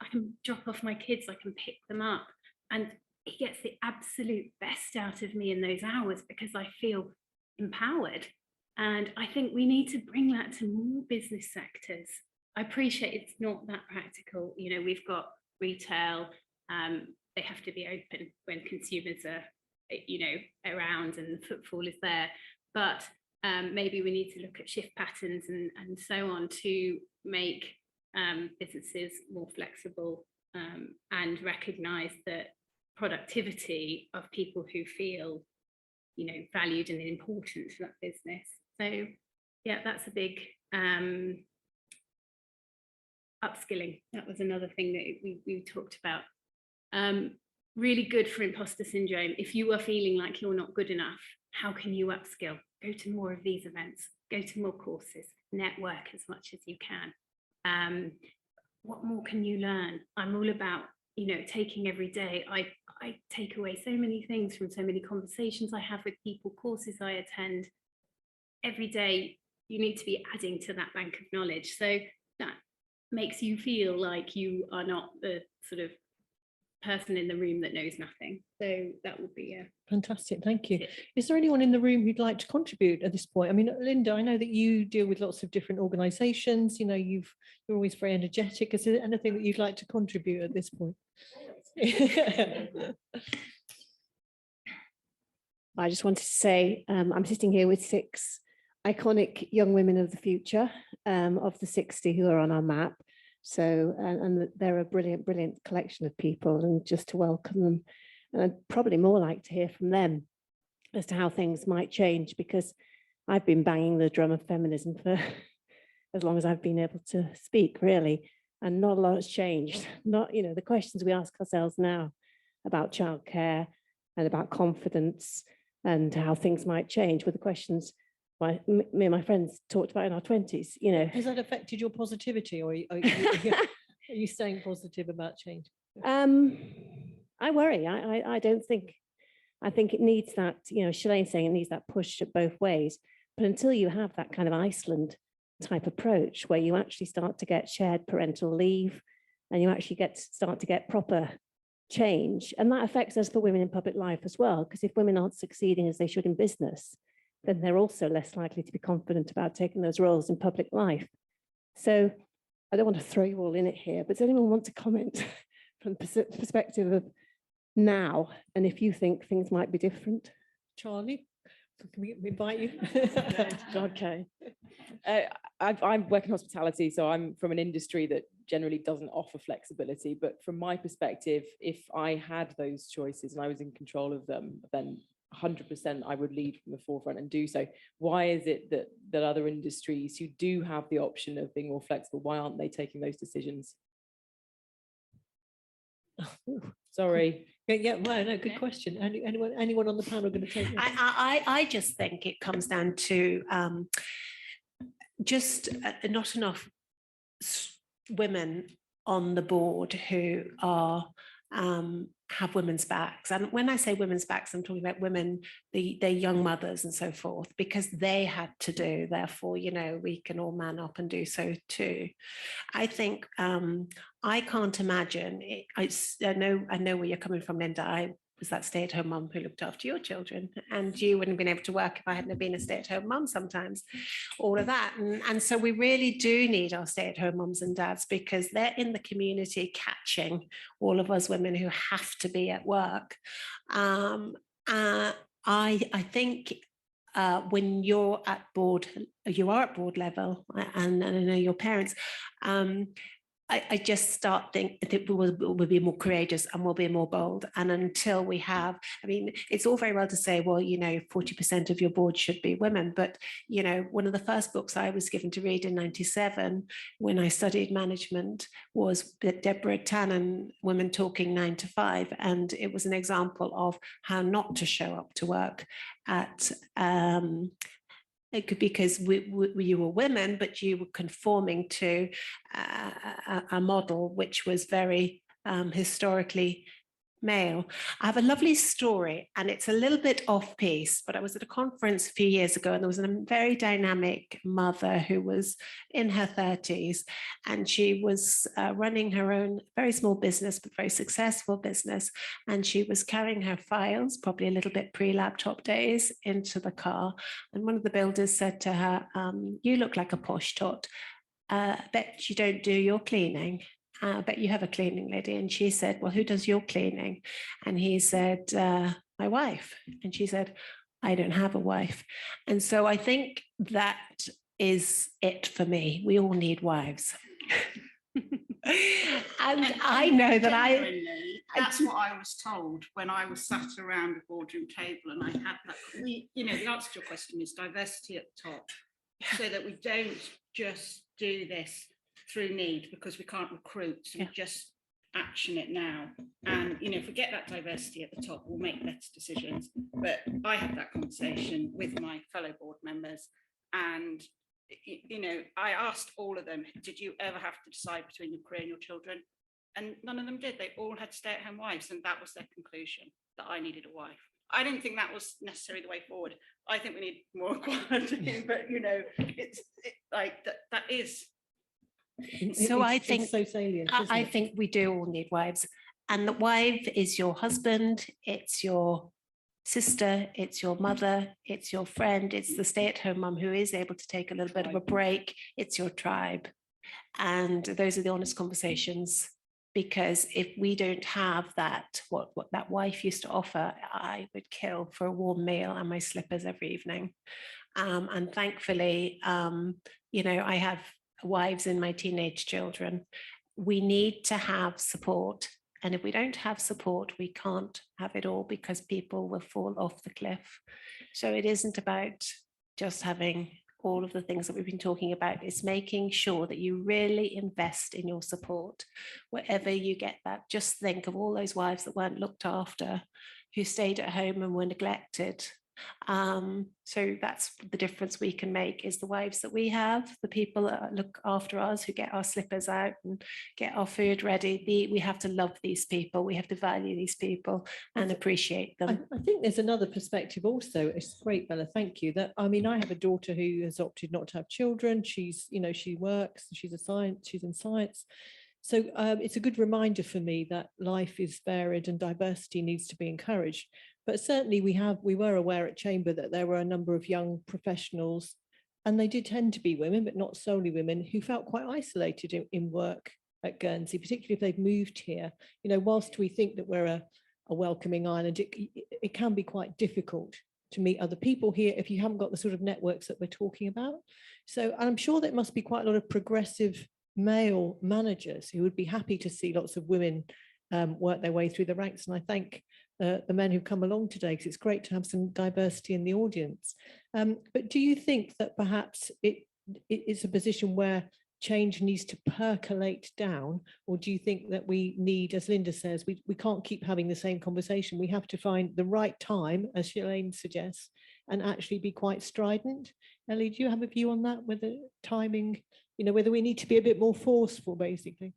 I can drop off my kids, I can pick them up. And it gets the absolute best out of me in those hours because I feel empowered. And I think we need to bring that to more business sectors. I appreciate it's not that practical. You know, we've got retail, they have to be open when consumers are, you know, around and the footfall is there. But maybe we need to look at shift patterns and so on to make businesses more flexible and recognise that productivity of people who feel, you know, valued and important to that business. So yeah, that's a big upskilling. That was another thing that we talked about. Really good for imposter syndrome. If you are feeling like you're not good enough, how can you upskill? Go to more of these events, go to more courses, network as much as you can. What more can you learn? I'm all about, you know, taking every day. I take away so many things from so many conversations I have with people, courses I attend. Every day you need to be adding to that bank of knowledge. So that makes you feel like you are not the sort of person in the room that knows nothing. So that would be a Fantastic, thank you. tip. Is there anyone in the room who'd like to contribute at this point? I mean, Linda, I know that you deal with lots of different organisations. You know, you're always very energetic. Is there anything that you'd like to contribute at this point? I just wanted to say I'm sitting here with 6 iconic young women of the future, of the 60 who are on our map. So, and they're a brilliant, brilliant collection of people, and just to welcome them. And I'd probably more like to hear from them as to how things might change, because I've been banging the drum of feminism for as long as I've been able to speak, really, and not a lot has changed. Not, you know, the questions we ask ourselves now about childcare and about confidence and how things might change were the questions me and my friends talked about in our 20s, you know. Has that affected your positivity, or are you staying positive about change? I worry. I don't think, I think it needs that, you know, Shelaine saying it needs that push at both ways. But until you have that kind of Iceland type approach where you actually start to get shared parental leave and you actually start to get proper change, and that affects us for women in public life as well, because if women aren't succeeding as they should in business, then they're also less likely to be confident about taking those roles in public life. So I don't want to throw you all in it here, but does anyone want to comment from the perspective of now, and if you think things might be different? Charlie, can we invite you? Okay. I work in hospitality, so I'm from an industry that generally doesn't offer flexibility. But from my perspective, if I had those choices and I was in control of them, then 100% I would lead from the forefront and do so. Why is it that other industries who do have the option of being more flexible, why aren't they taking those decisions? Sorry. Yeah, well, no, good question. Anyone on the panel going to take this? I just think it comes down to just not enough women on the board who are have women's backs. And when I say women's backs, I'm talking about women, their young mothers and so forth, because they had to do, therefore, you know, we can all man up and do so too. I think I can't imagine, I know where you're coming from, Linda. I was that stay-at-home mum who looked after your children, and you wouldn't have been able to work if I hadn't been a stay-at-home mum sometimes, all of that. And so we really do need our stay-at-home mums and dads, because they're in the community catching all of us women who have to be at work. I think when you're at board, you are at board level, and I know your parents, I just start thinking that we'll be more courageous and we'll be more bold. And until we have, I mean, it's all very well to say, well, you know, 40% of your board should be women. But, you know, one of the first books I was given to read in 97 when I studied management was Deborah Tannen, Women Talking 9 to 5. And it was an example of how not to show up to work at it could, because you were women, but you were conforming to a model which was very historically male. I have a lovely story, and it's a little bit off piece, but I was at a conference a few years ago, and there was a very dynamic mother who was in her 30s, and she was running her own very small business, but very successful business. And she was carrying her files, probably a little bit pre-laptop days, into the car. And one of the builders said to her, you look like a posh tot. Bet you don't do your cleaning. I bet you have a cleaning lady. And she said, well, who does your cleaning? And he said, my wife. And she said, I don't have a wife. And so I think that is it for me. We all need wives. And I know that that's what I was told when I was sat around a boardroom table, and I had that, you know, the answer to your question is diversity at the top, so that we don't just do this through need because we can't recruit, so we just action it now. And, you know, if we get that diversity at the top, we'll make better decisions. But I had that conversation with my fellow board members, and, you know, I asked all of them, did you ever have to decide between your career and your children? And none of them did. They all had stay-at-home wives, and that was their conclusion, that I needed a wife. I didn't think that was necessarily the way forward. I think we need more equality, but, you know, it's like that is. So I think so salient, I think we do all need wives, and the wife is your husband, it's your sister, it's your mother, it's your friend, it's the stay-at-home mum who is able to take a little bit of a break, it's your tribe. And those are the honest conversations, because if we don't have that, what that wife used to offer, I would kill for a warm meal and my slippers every evening. And thankfully, you know, I have wives in my teenage children. We need to have support. And if we don't have support, we can't have it all, because people will fall off the cliff. So it isn't about just having all of the things that we've been talking about. It's making sure that you really invest in your support wherever you get that. Just think of all those wives that weren't looked after, who stayed at home and were neglected. So that's the difference we can make, is the wives that we have, the people that look after us, who get our slippers out and get our food ready. We have to love these people, we have to value these people and appreciate them. I think there's another perspective also. It's great, Bella, thank you. That, I mean, I have a daughter who has opted not to have children. She's, you know, she works, she's in science. So it's a good reminder for me that life is varied and diversity needs to be encouraged. But certainly we were aware at Chamber that there were a number of young professionals, and they did tend to be women, but not solely women, who felt quite isolated in work at Guernsey, particularly if they've moved here. You know, whilst we think that we're a welcoming island, it can be quite difficult to meet other people here if you haven't got the sort of networks that we're talking about. So I'm sure there must be quite a lot of progressive male managers who would be happy to see lots of women work their way through the ranks. And I thank the men who've come along today, because it's great to have some diversity in the audience. But do you think that perhaps it's a position where change needs to percolate down, or do you think that we need, as Linda says, we can't keep having the same conversation? We have to find the right time, as Shelaine suggests, and actually be quite strident. Ellie, do you have a view on that, whether timing, you know, whether we need to be a bit more forceful, basically?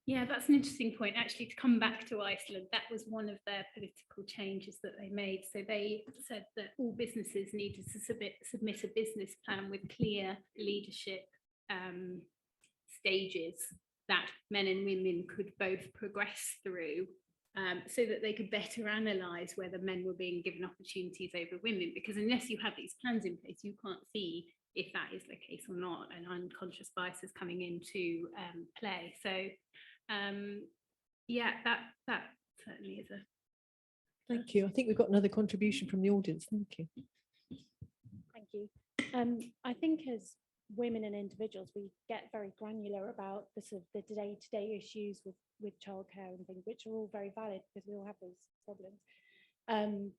Yeah, that's an interesting point. Actually, to come back to Iceland, that was one of their political changes that they made. So they said that all businesses needed to submit a business plan with clear leadership stages that men and women could both progress through, so that they could better analyse whether men were being given opportunities over women. Because unless you have these plans in place, you can't see if that is the case or not, and unconscious bias is coming into play. So yeah, that certainly is a. Thank you. I think we've got another contribution from the audience. Thank you. Thank you. I think as women and individuals, we get very granular about the sort of the day-to-day issues with childcare and things, which are all very valid because we all have those problems.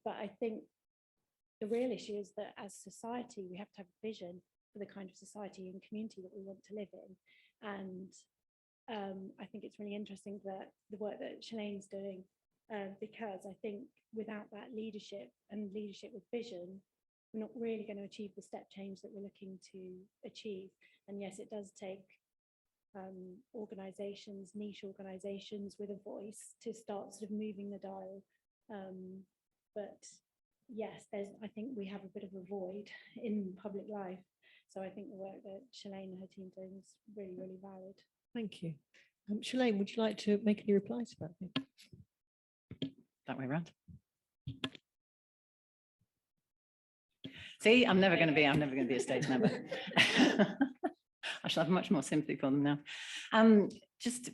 But I think the real issue is that as society, we have to have a vision for the kind of society and community that we want to live in. And I think it's really interesting that the work that Shalaine's doing, because I think without that leadership and leadership with vision, we're not really going to achieve the step change that we're looking to achieve. And yes, it does take organisations, niche organisations with a voice to start sort of moving the dial. But yes, I think we have a bit of a void in public life. So I think the work that Shelaine and her team doing is really, really valid. Thank you. Shelaine, would you like to make any replies to that? That way around. See, I'm never going to be a stage member. I shall have much more sympathy for them now. Just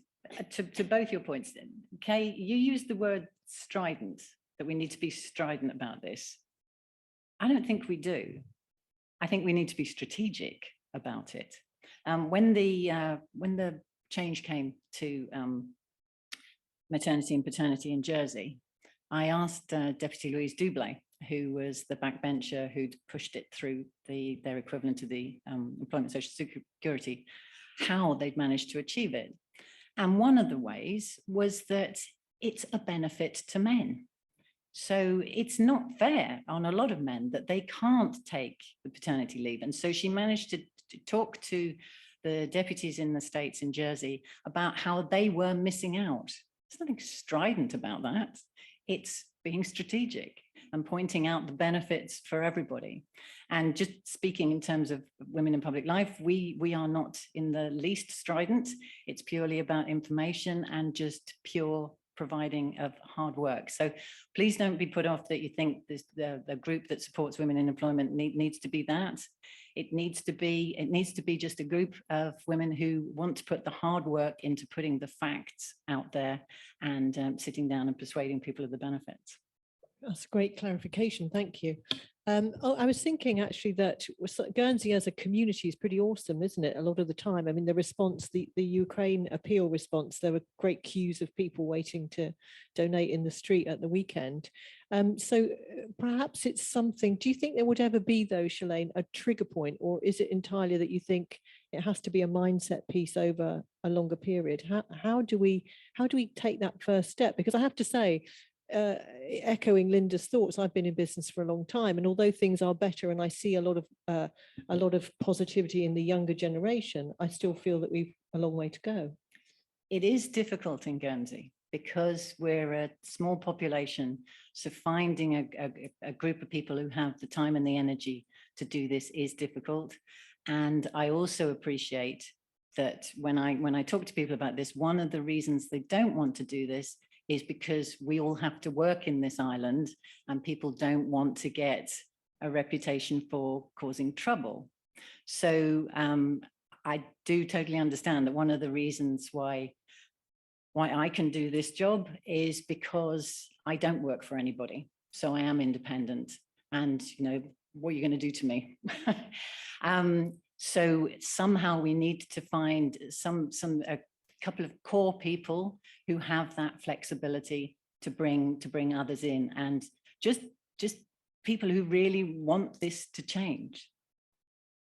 to both your points, Kay, you used the word strident, that we need to be strident about this. I don't think we do. I think we need to be strategic about it. When the change came to maternity and paternity in Jersey, I asked Deputy Louise Dublé, who was the backbencher who'd pushed it through their equivalent to the Employment Social Security, how they'd managed to achieve it. And one of the ways was that it's a benefit to men. So it's not fair on a lot of men that they can't take the paternity leave. And so she managed to talk to the deputies in the States in Jersey about how they were missing out. There's nothing strident about that. It's being strategic and pointing out the benefits for everybody. And just speaking in terms of women in public life, we are not in the least strident. It's purely about information and just pure providing of hard work. So please don't be put off that you think the group that supports women in employment needs to be that. It needs to be just a group of women who want to put the hard work into putting the facts out there and sitting down and persuading people of the benefits. That's a great clarification. Thank you. I was thinking actually that Guernsey as a community is pretty awesome, isn't it? A lot of the time. I mean, the response, the Ukraine appeal response, there were great queues of people waiting to donate in the street at the weekend. So perhaps it's something, do you think there would ever be though, Shelaine, a trigger point, or is it entirely that you think it has to be a mindset piece over a longer period? How do we take that first step? Because I have to say, echoing Linda's thoughts, I've been in business for a long time, and although things are better and I see a lot of positivity in the younger generation, I still feel that we've a long way to go. It is difficult in Guernsey because we're a small population, so finding a group of people who have the time and the energy to do this is difficult. And I also appreciate that when I talk to people about this, one of the reasons they don't want to do this is because we all have to work in this island and people don't want to get a reputation for causing trouble. So I do totally understand that one of the reasons why I can do this job is because I don't work for anybody. So I am independent, and you know, what are you going to do to me? So somehow we need to find a couple of core people who have that flexibility to bring others in, and just people who really want this to change.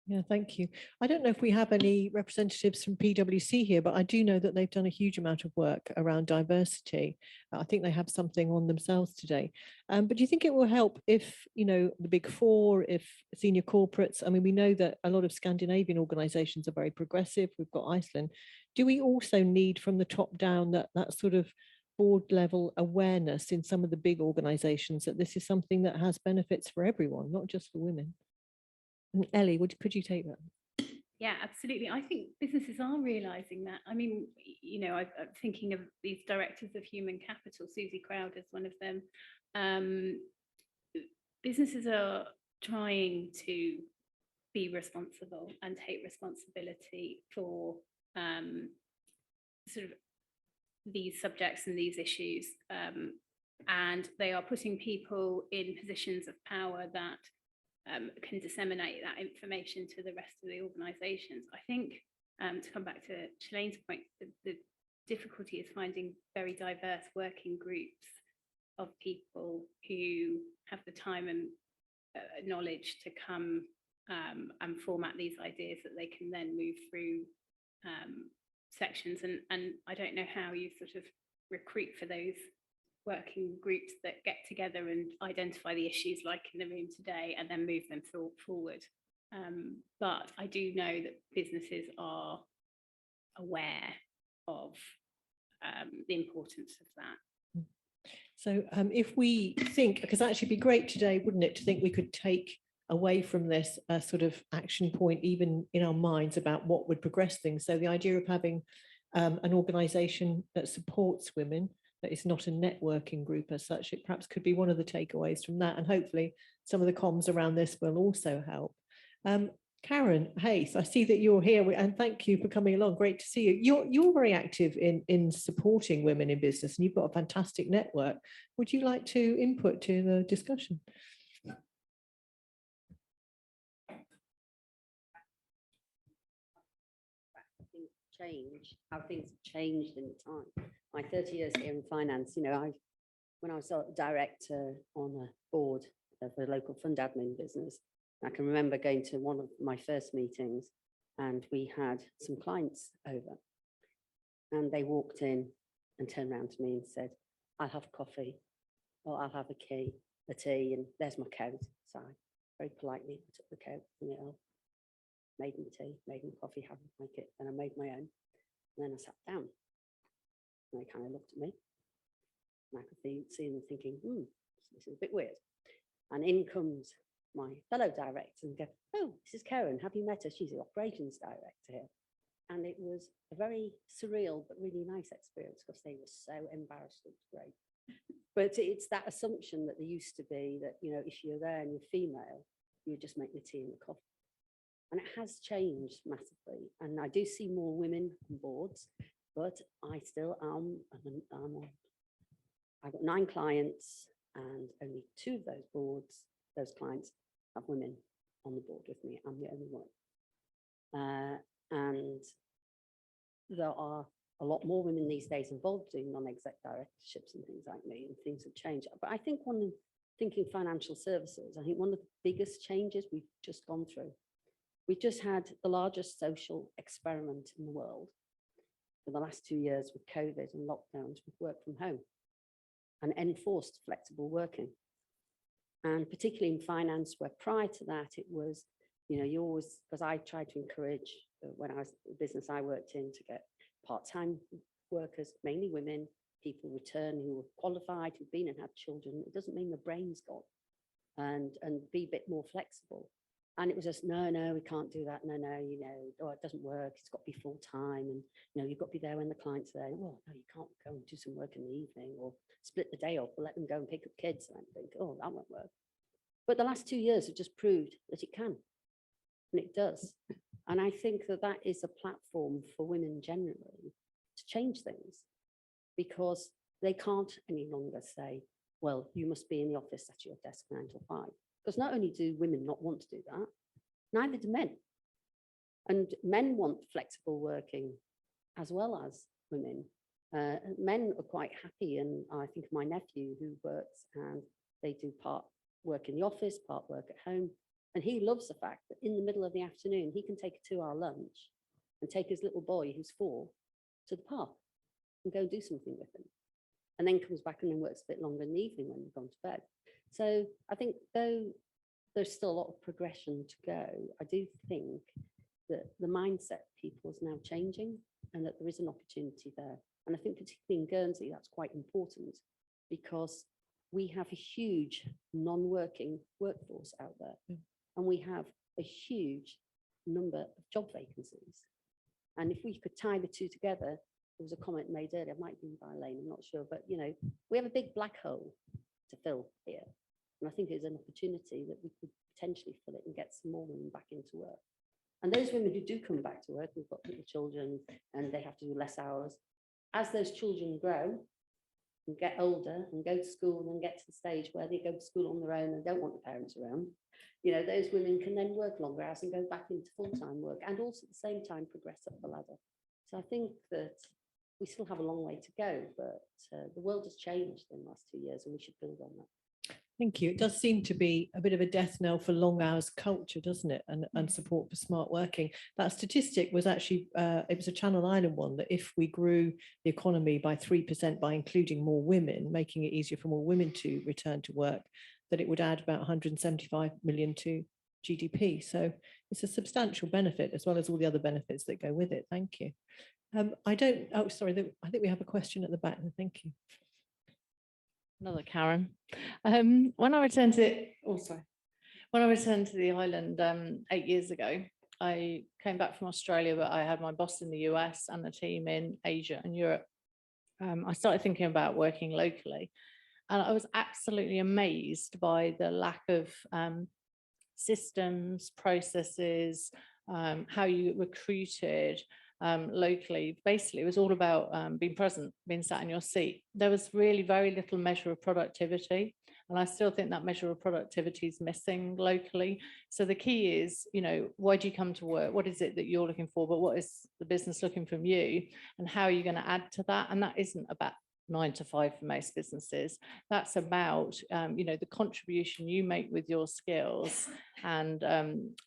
Yeah, thank you. I don't know if we have any representatives from PwC here, but I do know that they've done a huge amount of work around diversity. I think they have something on themselves today. But do you think it will help if, you know, the Big Four, if senior corporates, I mean, we know that a lot of Scandinavian organizations are very progressive. We've got Iceland. do we also need from the top down that sort of board level awareness in some of the big organizations that this is something that has benefits for everyone, not just for women? And Ellie, could you take that? Yeah, absolutely. I think businesses are realizing that. I mean, you know, I'm thinking of these directors of human capital, Susie Crowder is one of them. Businesses are trying to be responsible and take responsibility for sort of these subjects and these issues. And they are putting people in positions of power that can disseminate that information to the rest of the organisations. I think, to come back to Shalaine's point, the difficulty is finding very diverse working groups of people who have the time and knowledge to come and format these ideas that they can then move through sections. And I don't know how you sort of recruit for those working groups that get together and identify the issues like in the room today and then move them forward. But I do know that businesses are aware of the importance of that. So if we think, because actually it'd be great today, wouldn't it, to think we could take away from this a sort of action point, even in our minds, about what would progress things. So the idea of having an organisation that supports women, that is not a networking group as such, it perhaps could be one of the takeaways from that. And hopefully some of the comms around this will also help. Karen Hayes, I see that you're here, and thank you for coming along. Great to see you. You're very active in supporting women in business, and you've got a fantastic network. Would you like to input to the discussion? Change, how things have changed in the time. My 30 years here in finance, you know, when I was a director on a board of a local fund admin business, I can remember going to one of my first meetings and we had some clients over and they walked in and turned around to me and said, I'll have coffee or I'll have a tea, and there's my coat. So I very politely took the coat from it off, made them tea, made them coffee, hadn't like it, and I made my own. And then I sat down and they kind of looked at me and I could see them thinking, this is a bit weird. And in comes my fellow director and go, oh, this is Karen, have you met her? She's the operations director here. And it was a very surreal but really nice experience because they were so embarrassed. It was great. But it's that assumption that there used to be that, you know, if you're there and you're female, you just make the tea and the coffee. And it has changed massively. And I do see more women on boards, but I still am, I've got 9 clients and only 2 of those boards, those clients have women on the board with me. I'm the only one. And there are a lot more women these days involved in non-exec directorships and things like me, and things have changed. But I think thinking financial services, I think one of the biggest changes we've just gone through, we've just had the largest social experiment in the world for the last 2 years with COVID and lockdowns with work from home and enforced flexible working. And particularly in finance, where prior to that, it was, you know, you always, because I tried to encourage when I was the business I worked in to get part-time workers, mainly women, people return who were qualified, who've been and had children. It doesn't mean the brain's gone, and be a bit more flexible. And it was just, no, we can't do that. No, you know, oh, it doesn't work. It's got to be full time. And, you know, you've got to be there when the client's there. Well, no, you can't go and do some work in the evening or split the day off or let them go and pick up kids. And I think, oh, that won't work. But the last 2 years have just proved that it can, and it does. And I think that that is a platform for women generally to change things, because they can't any longer say, well, you must be in the office at your desk 9 to 5. Because not only do women not want to do that, neither do men. And men want flexible working as well as women. Men are quite happy, and I think of my nephew who works and they do part work in the office, part work at home. And he loves the fact that in the middle of the afternoon, he can take a 2-hour lunch and take his little boy, who's 4, to the park and go and do something with him. And then comes back and then works a bit longer in the evening when they've gone to bed. So I think though there's still a lot of progression to go, I do think that the mindset of people is now changing. and that there is an opportunity there. And I think particularly in Guernsey, that's quite important because we have a huge non-working workforce out there, and we have a huge number of job vacancies. And if we could tie the two together, there was a comment made earlier, it might be by Elaine, I'm not sure, but you know, we have a big black hole to fill here. And I think it's an opportunity that we could potentially fill it and get some more women back into work. And those women who do come back to work, we've got little children and they have to do less hours. As those children grow and get older and go to school and get to the stage where they go to school on their own and don't want the parents around, you know, those women can then work longer hours and go back into full-time work and also at the same time progress up the ladder. So I think that we still have a long way to go, but the world has changed in the last 2 years and we should build on that. Thank you. It does seem to be a bit of a death knell for long hours culture, doesn't it? And support for smart working. That statistic was actually, it was a Channel Island one, that if we grew the economy by 3% by including more women, making it easier for more women to return to work, that it would add about 175 million to GDP. So it's a substantial benefit as well as all the other benefits that go with it. Thank you. I think we have a question at the back. Thank you. Another Karen. When I returned to the island 8 years ago, I came back from Australia, but I had my boss in the US and a team in Asia and Europe. I started thinking about working locally, and I was absolutely amazed by the lack of systems, processes, how you recruited locally. Basically, it was all about being present, being sat in your seat. There was really very little measure of productivity, and I still think that measure of productivity is missing locally. So the key is, you know, why do you come to work? What is it that you're looking for? But what is the business looking from you? And how are you going to add to that? And that isn't about 9 to 5 for most businesses. That's about, you know, the contribution you make with your skills, and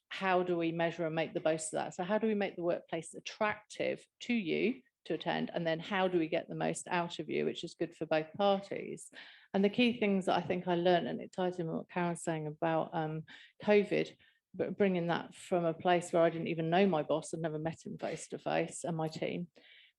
how do we measure and make the most of that? So how do we make the workplace attractive to you to attend? And then how do we get the most out of you, which is good for both parties? And the key things that I think I learned, and it ties in with what Karen's saying about COVID, but bringing that from a place where I didn't even know my boss, I'd never met him face to face, and my team,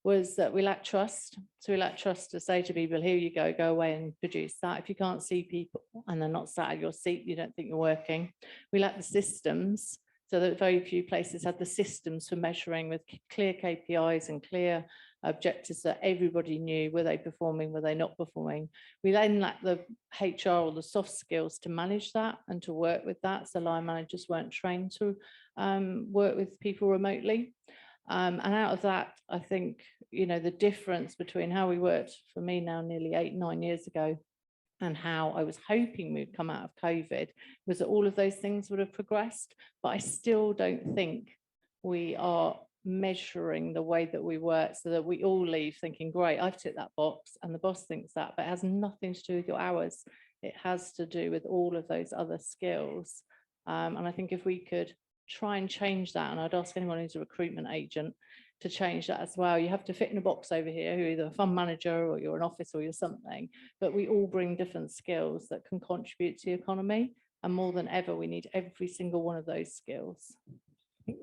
was that we lack trust. So we lack trust to say to people, here you go away and produce that. If you can't see people and they're not sat at your seat, you don't think you're working. We lack the systems, so that very few places had the systems for measuring with clear KPIs and clear objectives that everybody knew, were they performing, were they not performing. We then lack the HR or the soft skills to manage that and to work with that. So line managers weren't trained to work with people remotely. And out of that, I think, you know, the difference between how we worked for me now nearly 8-9 years ago and how I was hoping we'd come out of COVID was that all of those things would have progressed. But I still don't think we are measuring the way that we work so that we all leave thinking, great, I've ticked that box, and the boss thinks that, but it has nothing to do with your hours. It has to do with all of those other skills. And I think if we could try and change that, and I'd ask anyone who's a recruitment agent to change that as well. You have to fit in a box over here, who are either a fund manager or you're an office or you're something, but we all bring different skills that can contribute to the economy, and more than ever we need every single one of those skills.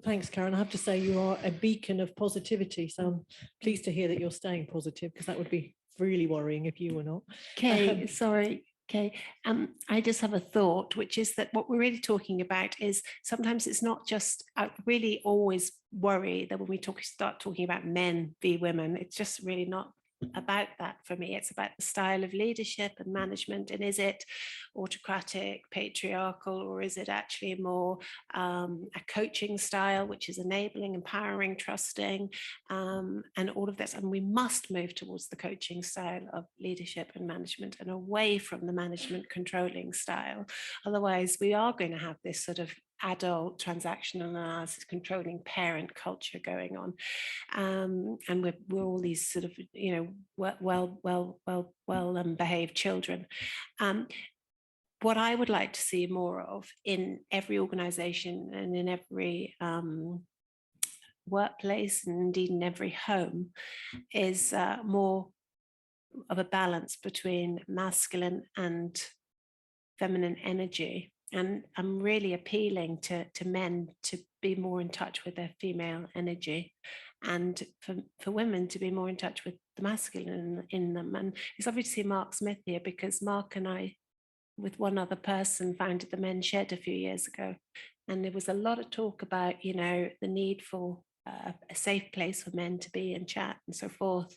Thanks, Karen. I have to say you are a beacon of positivity, so I'm pleased to hear that you're staying positive, because that would be really worrying if you were not. Okay, sorry. Okay, I just have a thought, which is that what we're really talking about is sometimes it's not just, I really always worry that when we start talking about men v women, it's just really not about that for me. It's about the style of leadership and management, and is it autocratic, patriarchal, or is it actually more a coaching style, which is enabling, empowering, trusting, and all of this. And we must move towards the coaching style of leadership and management and away from the management controlling style. Otherwise we are going to have this sort of adult transactional analysis controlling parent culture going on, and we're all these sort of, you know, well behaved children. What I would like to see more of in every organization and in every workplace, and indeed in every home, is more of a balance between masculine and feminine energy. And I'm really appealing to men to be more in touch with their female energy, and for women to be more in touch with the masculine in them. And it's obviously Mark Smith here, because Mark and I, with one other person, founded the Men's Shed a few years ago. And there was a lot of talk about, you know, the need for a safe place for men to be and chat and so forth.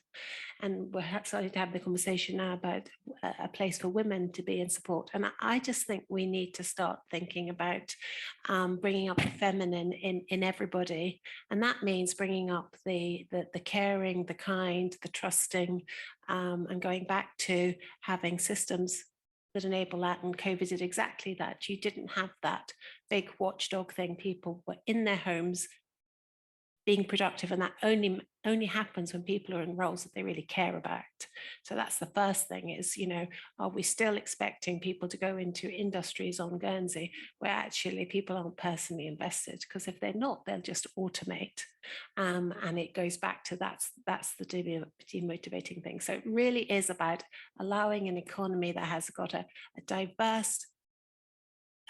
And we're starting to have the conversation now about a place for women to be in support. And I just think we need to start thinking about bringing up the feminine in everybody. And that means bringing up the caring, the kind, the trusting, and going back to having systems that enable that. And COVID did exactly that. You didn't have that big watchdog thing. People were in their homes being productive, and that only happens when people are in roles that they really care about. So that's the first thing is, you know, are we still expecting people to go into industries on Guernsey where actually people aren't personally invested? Because if they're not, they'll just automate. And it goes back to that's the demotivating thing. So it really is about allowing an economy that has got a diverse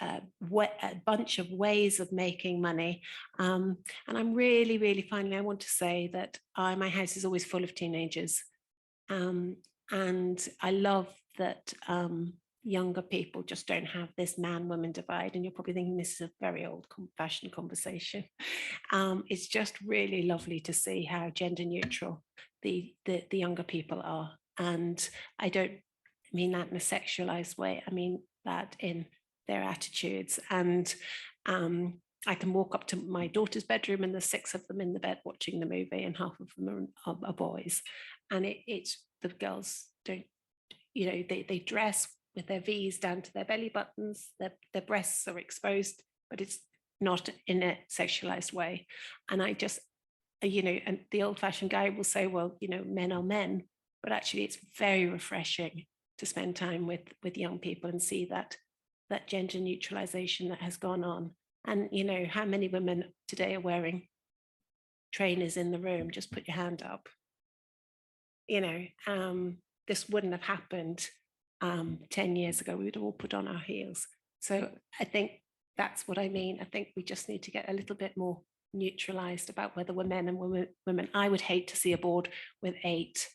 a bunch of ways of making money. And I'm really finally, I want to say that my house is always full of teenagers. And I love that younger people just don't have this man-woman divide. And you're probably thinking this is a very old-fashioned conversation. It's just really lovely to see how gender neutral the younger people are. And I don't mean that in a sexualized way. I mean that in their attitudes. And I can walk up to my daughter's bedroom and there's 6 of them in the bed watching the movie, and half of them are boys. And it's the girls don't, you know, they dress with their V's down to their belly buttons, their breasts are exposed, but it's not in a sexualized way. And I just, you know, and the old-fashioned guy will say, well, you know, men are men, but actually it's very refreshing to spend time with young people and see that gender neutralization that has gone on. And, you know, how many women today are wearing trainers in the room? Just put your hand up. You know, this wouldn't have happened 10 years ago. We would all put on our heels. So I think that's what I mean. I think we just need to get a little bit more neutralized about whether we're men and women. I would hate to see a board with 8,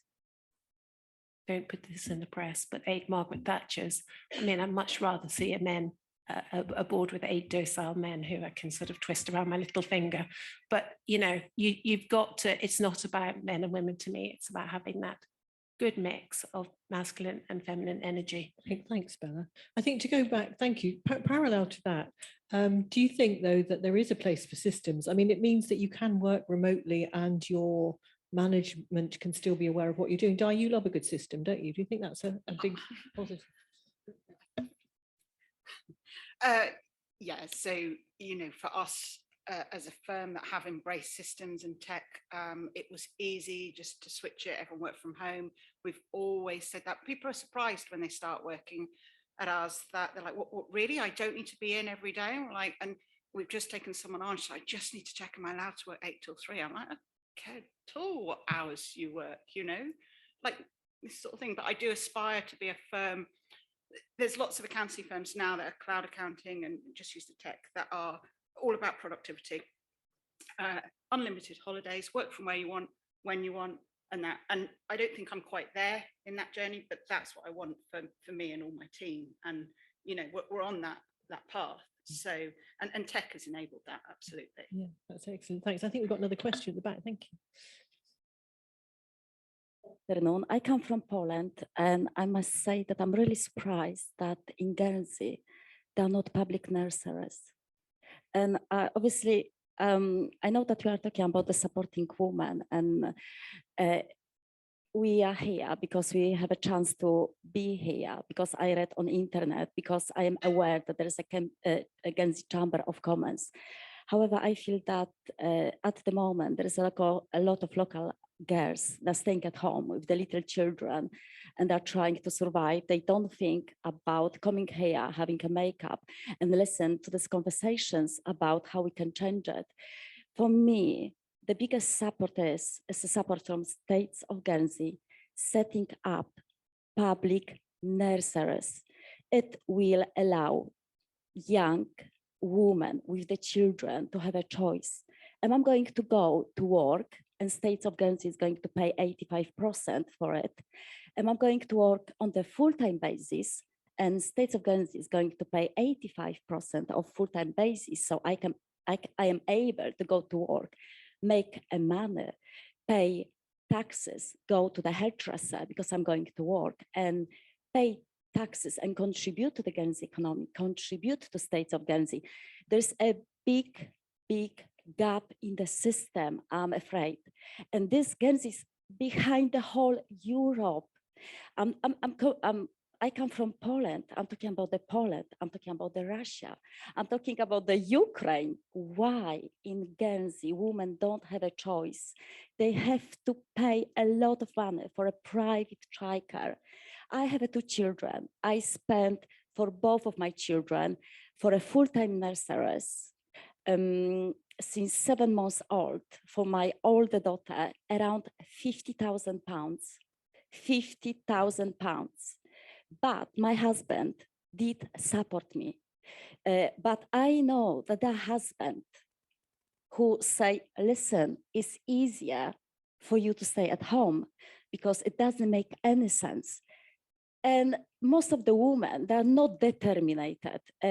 don't put this in the press, but 8 Margaret Thatchers. I mean, I'd much rather see a board with 8 docile men who I can sort of twist around my little finger. But, you know, you've got to, it's not about men and women to me, it's about having that good mix of masculine and feminine energy. Thanks, Bella. I think to go back, thank you, parallel to that, do you think though that there is a place for systems? I mean, it means that you can work remotely and your management can still be aware of what you're doing. Di, you love a good system, don't you? Do you think that's a big positive? Yeah, so, you know, for us as a firm that have embraced systems and tech, it was easy just to switch it. Everyone worked from home. We've always said that. People are surprised when they start working at ours, that they're like, what really? I don't need to be in every day? Like, and we've just taken someone on, so I just need to check, am I allowed to work 8 till 3? I'm like, okay, at all what hours you work, you know, like this sort of thing. But I do aspire to be a firm. There's lots of accounting firms now that are cloud accounting and just use the tech that are all about productivity, unlimited holidays, work from where you want, when you want, and that. And I don't think I'm quite there in that journey, but that's what I want for me and all my team. And, you know, we're on that path. So, and tech has enabled that, absolutely. Yeah, that's excellent. Thanks. I think we've got another question at the back. Thank you. Afternoon. I come from Poland, and I must say that I'm really surprised that in Guernsey there are not public nurseries. And obviously, I know that we are talking about the supporting women, and we are here because we have a chance to be here, because I read on internet, because I am aware that there is a Guernsey Chamber of Commerce. However, I feel that at the moment there is a lot of local girls that are staying at home with the little children and are trying to survive. They don't think about coming here, having a makeup, and listen to these conversations about how we can change it. For me, the biggest support is a support from States of Guernsey setting up public nurseries. It will allow young women with the children to have a choice. Am I going to go to work and States of Guernsey is going to pay 85% for it? Am I going to work on the full-time basis and States of Guernsey is going to pay 85% of full-time basis, so I am able to go to work, make a money, pay taxes, go to the hairdresser because I'm going to work, and pay taxes and contribute to the Guernsey economy, contribute to States of Guernsey. There's a big gap in the system, I'm afraid. And this Guernsey is behind the whole Europe. I come from Poland. I'm talking about the Poland. I'm talking about the Russia. I'm talking about the Ukraine. Why in Guernsey women don't have a choice? They have to pay a lot of money for a private childcare. I have 2 children. I spent for both of my children for a full-time nurseries since 7 months old. For my older daughter, around £50,000. £50,000. But my husband did support me. But I know that the husband who say, listen, it's easier for you to stay at home because it doesn't make any sense. And most of the women, they're not determined.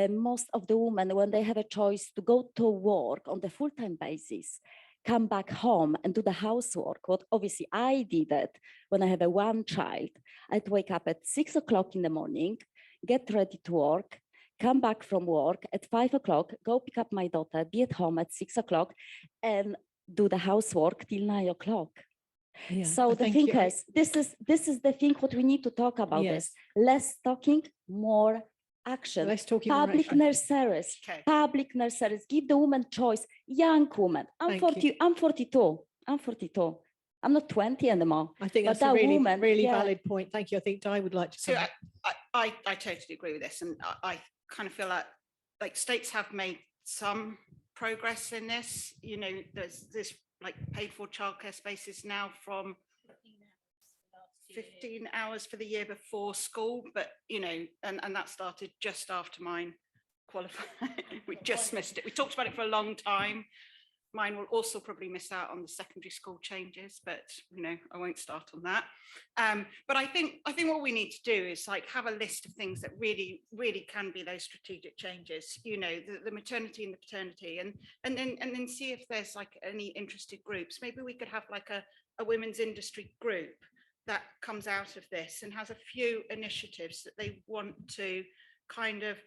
Most of the women, when they have a choice to go to work on the full-time basis, come back home and do the housework. What obviously I did it when I have a 1 child. I'd wake up at 6 o'clock in the morning, get ready to work, come back from work at 5 o'clock, go pick up my daughter, be at home at 6 o'clock and do the housework till 9 o'clock. Yeah, So the thing is, this is the thing what we need to talk about this. Less talking, more action. Less talking, public more nurseries, public nurseries, give the woman choice, young woman. I'm 42. I'm not 20 anymore. I think that's a really valid point. Thank you. I think Di would like to say. I totally agree with this. And I kind of feel like states have made some progress in this. You know, there's this like paid for childcare spaces now from 15 hours for the year before school, but you know, and that started just after mine qualified. We just missed it. We talked about it for a long time. Mine will also probably miss out on the secondary school changes, but you know, I won't start on that. But I think what we need to do is like have a list of things that really can be those strategic changes. You know, the maternity and the paternity, and then see if there's like any interested groups. Maybe we could have like a women's industry group that comes out of this and has a few initiatives that they want to kind of,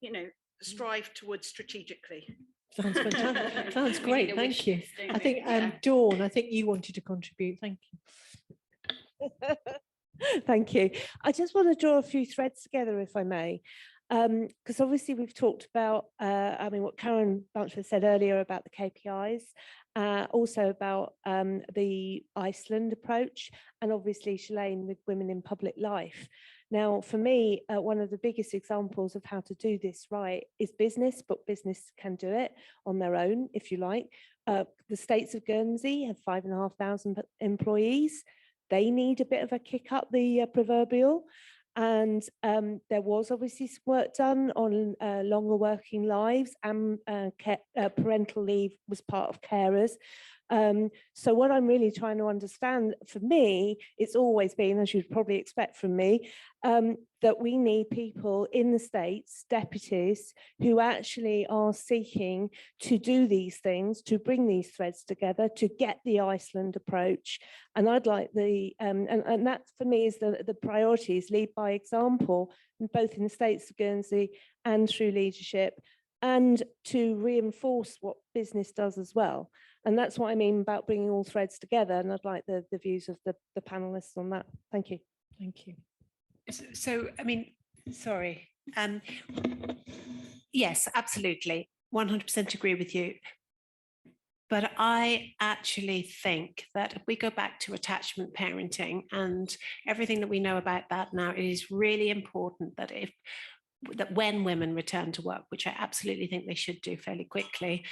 you know, strive towards strategically. Sounds fantastic. Sounds great. Thank you. I think Dawn, I think you wanted to contribute. Thank you. Thank you. I just want to draw a few threads together, if I may, because obviously we've talked about, I mean, what Karen Blanchford said earlier about the KPIs, also about the Iceland approach, and obviously Shelaine with women in public life. Now, for me, one of the biggest examples of how to do this right is business, but business can do it on their own, if you like. The States of Guernsey have 5,500 employees. They need a bit of a kick up the proverbial. And there was obviously some work done on longer working lives, and parental leave was part of carers. So what I'm really trying to understand, for me, it's always been, as you'd probably expect from me, that we need people in the States, deputies, who actually are seeking to do these things, to bring these threads together, to get the Iceland approach. And I'd like the, and that for me is the priorities, lead by example, both in the States of Guernsey and through leadership, and to reinforce what business does as well. And that's what I mean about bringing all threads together. And I'd like the views of the panelists on that. Thank you. Thank you. So, I mean, sorry. Yes, absolutely. 100% agree with you. But I actually think that if we go back to attachment parenting and everything that we know about that now, it is really important that when women return to work, which I absolutely think they should do fairly quickly,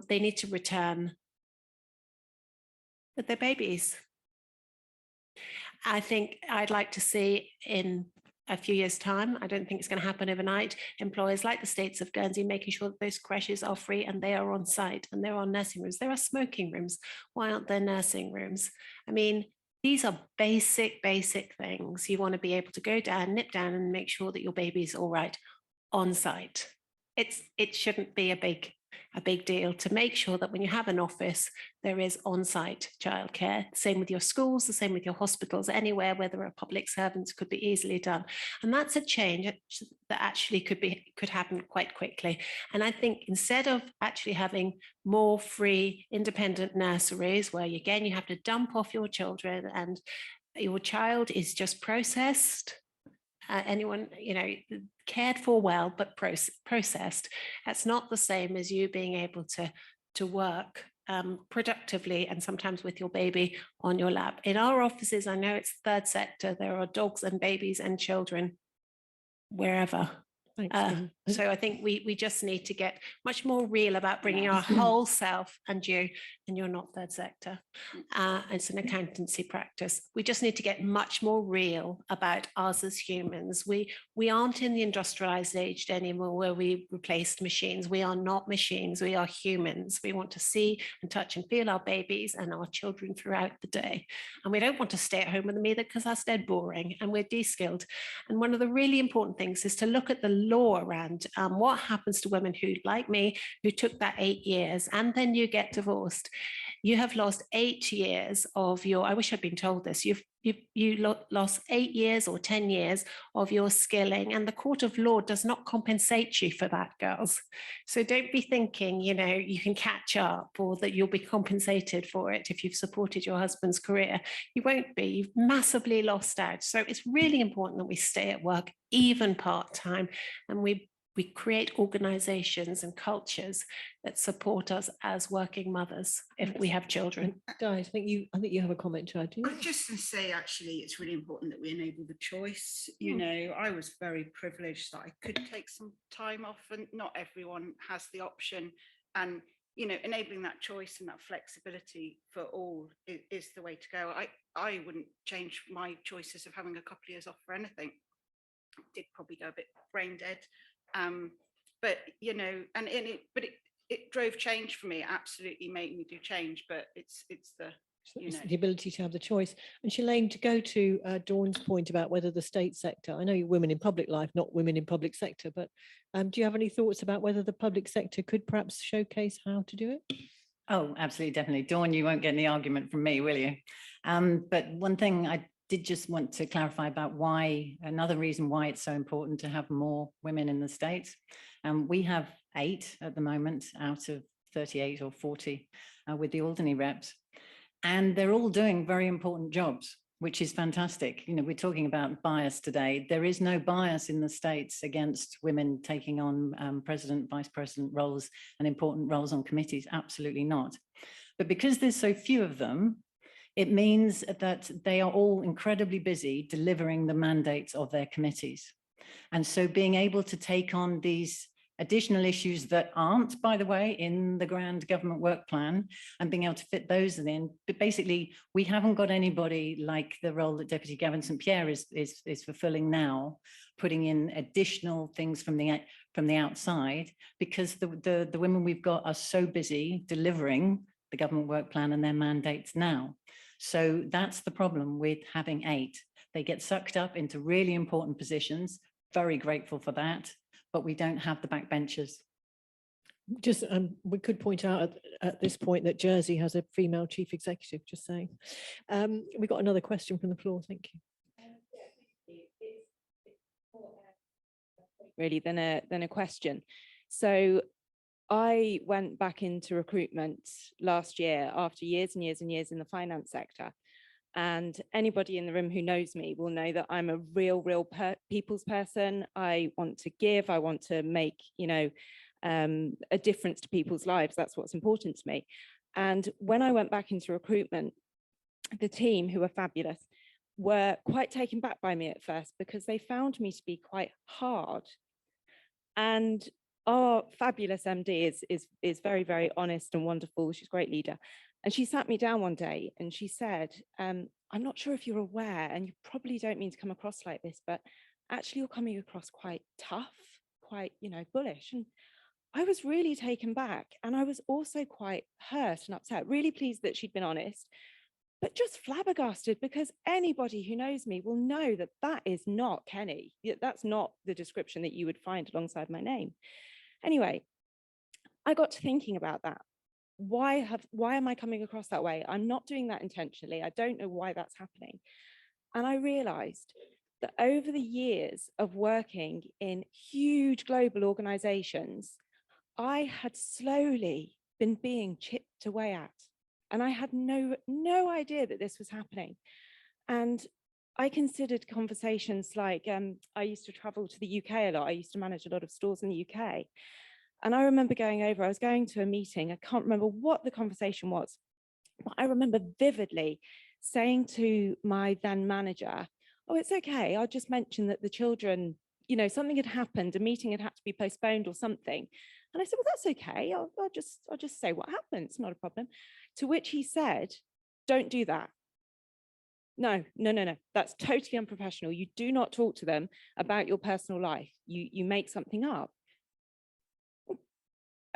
they need to return with their babies. I think I'd like to see in a few years' time. I don't think it's going to happen overnight. Employers like the states of Guernsey making sure that those creches are free and they are on site, and there are nursing rooms. There are smoking rooms. Why aren't there nursing rooms? I mean, these are basic things. You want to be able to go down, nip down and make sure that your baby's all right on site. It shouldn't be a big deal to make sure that when you have an office, there is on-site childcare. Same with your schools, the same with your hospitals, anywhere where there are public servants could be easily done. And that's a change that actually could happen quite quickly. And I think instead of actually having more free independent nurseries where again you have to dump off your children and your child is just processed, anyone, cared for well, but processed. That's not the same as you being able to work productively and sometimes with your baby on your lap. In our offices, I know it's third sector, there are dogs and babies and children wherever. Thanks. So I think we just need to get much more real about bringing our whole self, and you're not third sector. It's an accountancy practice. We just need to get much more real about us as humans. We aren't in the industrialized age anymore where we replaced machines. We are not machines. We are humans. We want to see and touch and feel our babies and our children throughout the day. And we don't want to stay at home with them either because that's dead boring and we're de-skilled. And one of the really important things is to look at the law around what happens to women who, like me, who took that 8 years and then you get divorced. You have lost 8 years of your, I wish I'd been told this, you lost 8 years or 10 years of your skilling, and the court of law does not compensate you for that, girls. So don't be thinking, you can catch up or that you'll be compensated for it if you've supported your husband's career. You won't be. You've massively lost out. So it's really important that we stay at work, even part-time, and we create organizations and cultures that support us as working mothers if we have children. Di, I think you have a comment to add. I was just going to say, actually, it's really important that we enable the choice. I was very privileged that I could take some time off, and not everyone has the option. And enabling that choice and that flexibility for all is the way to go. I wouldn't change my choices of having a couple of years off for anything. Did probably go a bit brain dead. But it drove change for me. It absolutely made me do change, but it's the ability to have the choice. And Shelaine, to go to Dawn's point about whether the state sector, I know you're women in public life, not women in public sector, but do you have any thoughts about whether the public sector could perhaps showcase how to do it? Oh, absolutely, definitely. Dawn, you won't get any argument from me, will you? But one thing I did just want to clarify about another reason why it's so important to have more women in the States. We have 8 at the moment out of 38 or 40 with the Alderney reps, and they're all doing very important jobs, which is fantastic. We're talking about bias today. There is no bias in the States against women taking on president, vice president roles and important roles on committees, absolutely not. But because there's so few of them, it means that they are all incredibly busy delivering the mandates of their committees. And so being able to take on these additional issues that aren't, by the way, in the grand government work plan, and being able to fit those in. But basically, we haven't got anybody like the role that Deputy Gavin St Pierre is fulfilling now, putting in additional things from the outside, because the women we've got are so busy delivering the government work plan and their mandates now. So that's the problem with having 8. They get sucked up into really important positions. Very grateful for that, but we don't have the backbenchers. Just we could point out at this point that Jersey has a female chief executive, just saying. We got another question from the floor, thank you. Really than a question. So I went back into recruitment last year after years and years and years in the finance sector. And anybody in the room who knows me will know that I'm a real people's person. I want to give, I want to make, a difference to people's lives. That's what's important to me. And when I went back into recruitment, the team, who were fabulous, were quite taken back by me at first because they found me to be quite hard. And our fabulous MD is very, very honest and wonderful. She's a great leader. And she sat me down one day and she said, I'm not sure if you're aware, and you probably don't mean to come across like this, but actually you're coming across quite tough, quite, you know, bullish. And I was really taken back, and I was also quite hurt and upset, really pleased that she'd been honest, but just flabbergasted, because anybody who knows me will know that that is not Kenny. That's not the description that you would find alongside my name. Anyway, I got to thinking about that. Why am I coming across that way? I'm not doing that intentionally. I don't know why that's happening. And I realized that over the years of working in huge global organizations, I had slowly been being chipped away at. And I had no idea that this was happening. And I considered conversations like, I used to travel to the UK a lot. I used to manage a lot of stores in the UK. And I remember going over, I was going to a meeting. I can't remember what the conversation was, but I remember vividly saying to my then manager, oh, it's okay. I'll just mention that the children, you know, something had happened, a meeting had to be postponed or something. And I said, well, that's okay. I'll just say what happened. It's not a problem. To which he said, don't do that. No. That's totally unprofessional. You do not talk to them about your personal life. You make something up.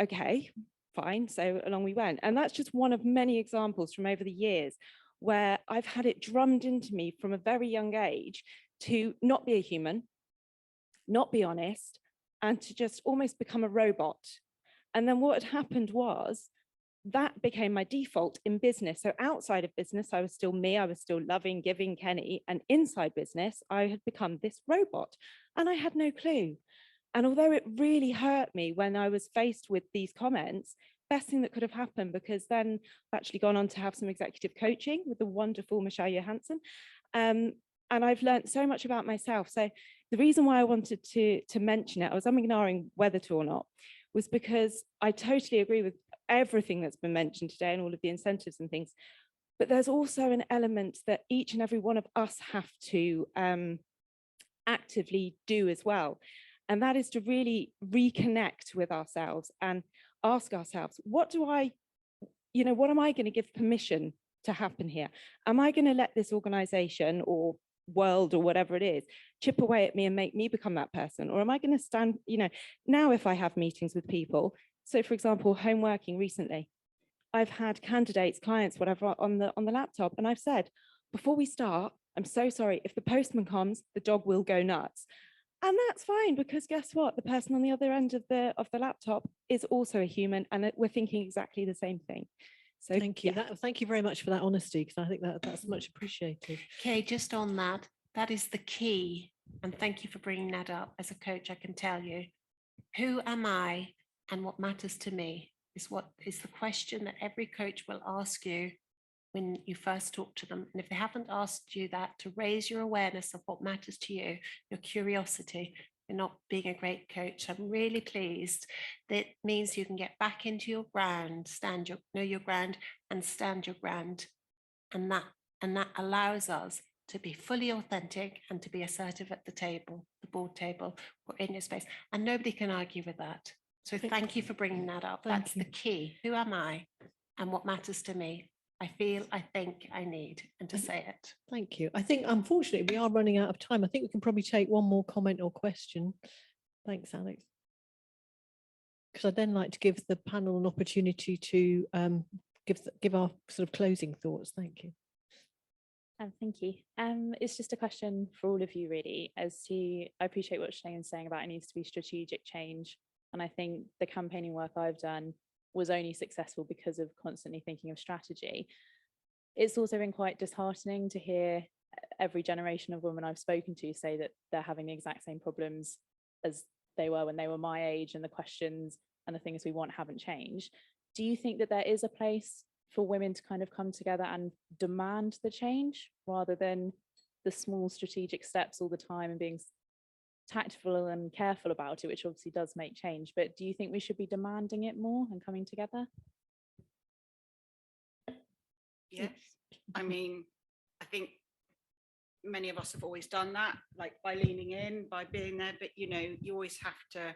Okay, fine. So along we went. And that's just one of many examples from over the years where I've had it drummed into me from a very young age to not be a human, not be honest, and to just almost become a robot. And then what had happened was that became my default in business. So outside of business, I was still me, I was still loving, giving Kenny, and inside business, I had become this robot, and I had no clue. And although it really hurt me when I was faced with these comments, best thing that could have happened, because then I've actually gone on to have some executive coaching with the wonderful Michelle Johansson. And I've learned so much about myself. So the reason why I wanted to mention it, I was umming whether to or not, was because I totally agree with everything that's been mentioned today and all of the incentives and things. But there's also an element that each and every one of us have to actively do as well. And that is to really reconnect with ourselves and ask ourselves, what am I going to give permission to happen here? Am I going to let this organization or world or whatever it is chip away at me and make me become that person? Or am I going to stand, now if I have meetings with people, so for example, home working recently, I've had candidates, clients, whatever on the laptop, and I've said, before we start, I'm so sorry, if the postman comes, the dog will go nuts. And that's fine, because guess what? The person on the other end of the laptop is also a human, and we're thinking exactly the same thing. So thank you. Thank you very much for that honesty, because I think that's much appreciated. Okay, just on that, that is the key. And thank you for bringing that up. As a coach, I can tell you, who am I and what matters to me is what is the question that every coach will ask you when you first talk to them. And if they haven't asked you that, to raise your awareness of what matters to you, your curiosity, you're not being a great coach. I'm really pleased. That means you can get back into your ground, know your ground and stand your ground. And that allows us to be fully authentic and to be assertive at the table, the board table, or in your space. And nobody can argue with that. So thank you for bringing that up. That's the key. Who am I and what matters to me? I feel, I think, I need, and to say it. Thank you. I think, unfortunately, we are running out of time. I think we can probably take one more comment or question. Thanks, Alex. Because I'd then like to give the panel an opportunity to give our sort of closing thoughts. Thank you. Thank you. It's just a question for all of you, really, as to, I appreciate what Shelaine is saying about it needs to be strategic change. And I think the campaigning work I've done was only successful because of constantly thinking of strategy. It's also been quite disheartening to hear every generation of women I've spoken to say that they're having the exact same problems as they were when they were my age, and the questions and the things we want haven't changed. Do you think that there is a place for women to kind of come together and demand the change rather than the small strategic steps all the time and being tactful and careful about it, which obviously does make change? But do you think we should be demanding it more and coming together? Yes. I mean, I think many of us have always done that, like by leaning in, by being there, but you always have to,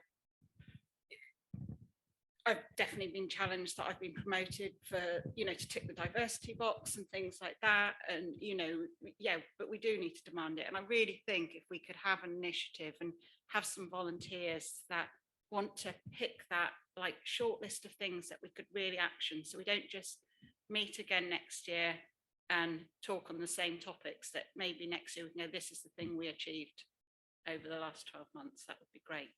I've definitely been challenged that I've been promoted for, you know, to tick the diversity box and things like that. And, you know, yeah, but we do need to demand it. And I really think if we could have an initiative and have some volunteers that want to pick that like short list of things that we could really action, so we don't just meet again next year and talk on the same topics, that maybe next year we can go, this is the thing we achieved over the last 12 months. That would be great.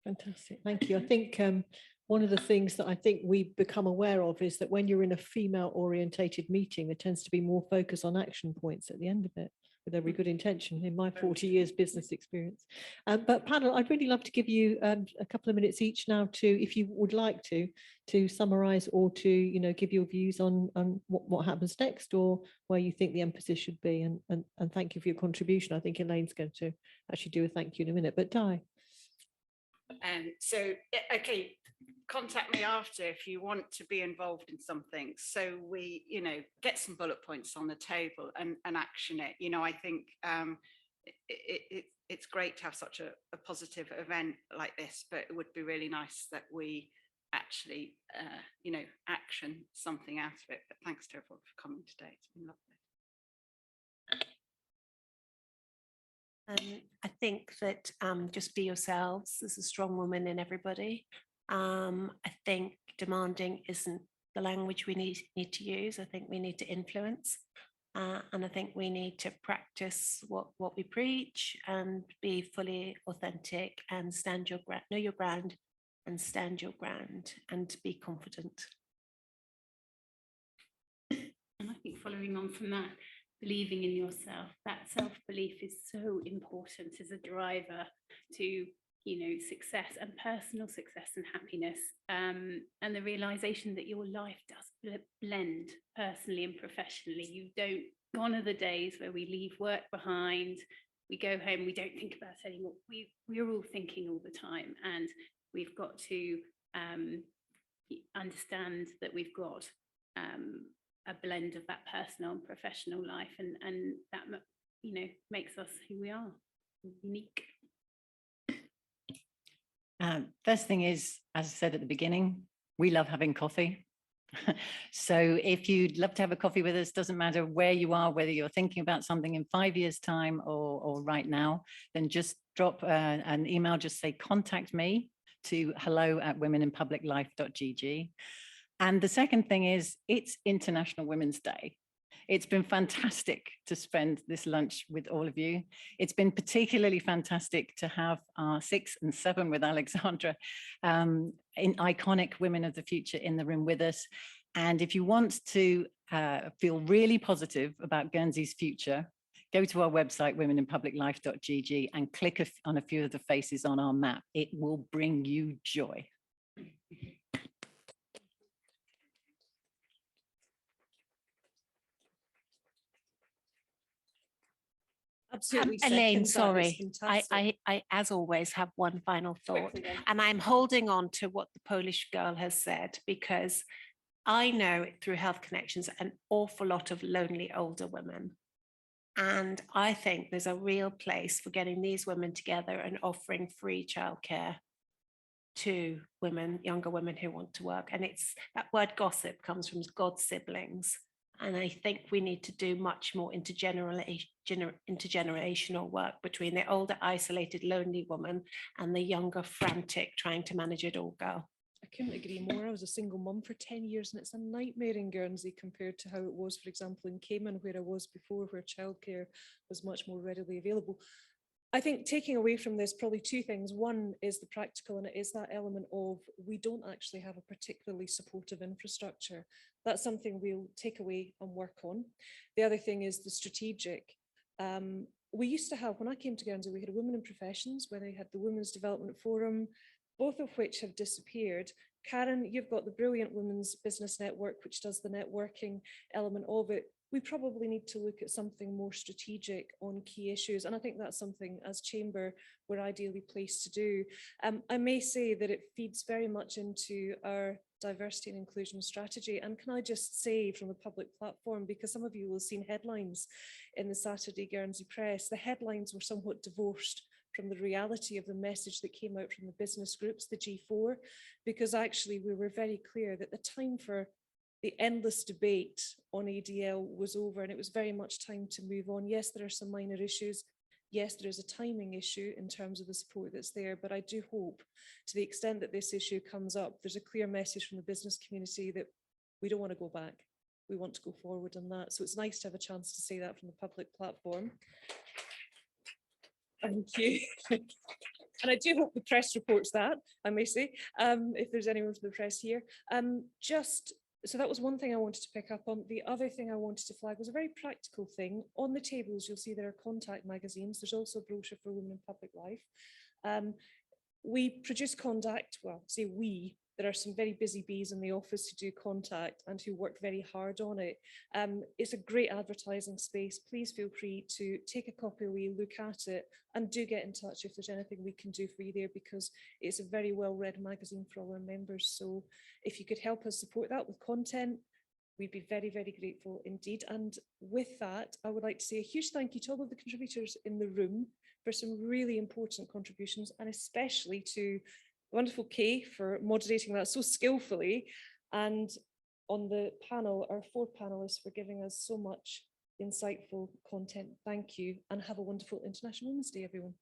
Fantastic, thank you. I think one of the things that I think we've become aware of is that when you're in a female orientated meeting, there tends to be more focus on action points at the end of it, with every good intention, in my 40 years business experience. But panel, I'd really love to give you a couple of minutes each now to, if you would like to summarize or to, you know, give your views on what happens next, or where you think the emphasis should be. And thank you for your contribution. I think Elaine's going to actually do a thank you in a minute, but Di. So, okay, contact me after if you want to be involved in something, so we, you know, get some bullet points on the table and action it. You know, I think it's great to have such a positive event like this, but it would be really nice that we actually, you know, action something out of it. But thanks to everyone for coming today. It's been lovely. I think that just be yourselves. There's a strong woman in everybody. I think demanding isn't the language we need to use. I think we need to influence. And I think we need to practice what we preach and be fully authentic and stand your ground, know your ground and stand your ground and be confident. And I think following on from that, believing in yourself, that self-belief is so important as a driver to, you know, success and personal success and happiness, and the realization that your life does blend personally and professionally. You don't, gone are the days where we leave work behind, we go home, we don't think about it anymore. We're all thinking all the time, and we've got to understand that we've got a blend of that personal and professional life, and that, you know, makes us who we are, unique. First thing is, as I said at the beginning, we love having coffee. So if you'd love to have a coffee with us, doesn't matter where you are, whether you're thinking about something in 5 years' time or right now, then just drop an email, just say contact me to hello@womeninpubliclife.gg. And the second thing is, it's International Women's Day. It's been fantastic to spend this lunch with all of you. It's been particularly fantastic to have our 6 and 7 with Alexandra, in iconic women of the future in the room with us. And if you want to feel really positive about Guernsey's future, go to our website, womeninpubliclife.gg, and click on a few of the faces on our map. It will bring you joy. Absolutely. Elaine, second that. It's sorry, fantastic. I, as always, have one final thought, Quickly then. and I'm holding on to what the Polish girl has said, because I know through Health Connections an awful lot of lonely older women. And I think there's a real place for getting these women together and offering free childcare to women, younger women who want to work. And it's that word gossip comes from God's siblings. And I think we need to do much more intergenerational work between the older, isolated, lonely woman and the younger, frantic, trying to manage it all girl. I couldn't agree more. I was a single mum for 10 years, and it's a nightmare in Guernsey compared to how it was, for example, in Cayman, where I was before, where childcare was much more readily available. I think taking away from this, probably 2 things. One is the practical, and it is that element of we don't actually have a particularly supportive infrastructure. That's something we'll take away and work on. The other thing is the strategic. We used to have, when I came to Guernsey, we had Women in Professions, where they had the Women's Development Forum, both of which have disappeared. Karen, you've got the brilliant Women's Business Network, which does the networking element of it. We probably need to look at something more strategic on key issues. And I think that's something as Chamber we're ideally placed to do. I may say that it feeds very much into our diversity and inclusion strategy. And can I just say from the public platform, because some of you will have seen headlines in the Saturday Guernsey Press, the headlines were somewhat divorced from the reality of the message that came out from the business groups, the G4, because actually we were very clear that the time for the endless debate on ADL was over, and it was very much time to move on. Yes, there are some minor issues. Yes, there is a timing issue in terms of the support that's there, but I do hope, to the extent that this issue comes up, there's a clear message from the business community that we don't want to go back. We want to go forward on that. So it's nice to have a chance to say that from the public platform. Thank you. And I do hope the press reports that, I may say, if there's anyone from the press here. So that was one thing I wanted to pick up on. The other thing I wanted to flag was a very practical thing. On the tables, you'll see there are contact magazines. There's also a brochure for women in public life. We produce contact, well, say we, there are some very busy bees in the office who do contact and who work very hard on it. It's a great advertising space. Please feel free to take a copy away, look at it, and do get in touch if there's anything we can do for you there, because it's a very well-read magazine for all our members. So if you could help us support that with content, we'd be very, very grateful indeed. And with that, I would like to say a huge thank you to all of the contributors in the room for some really important contributions, and especially to wonderful Kay for moderating that so skillfully, and on the panel, our 4 panelists for giving us so much insightful content. Thank you, and have a wonderful International Women's Day, everyone.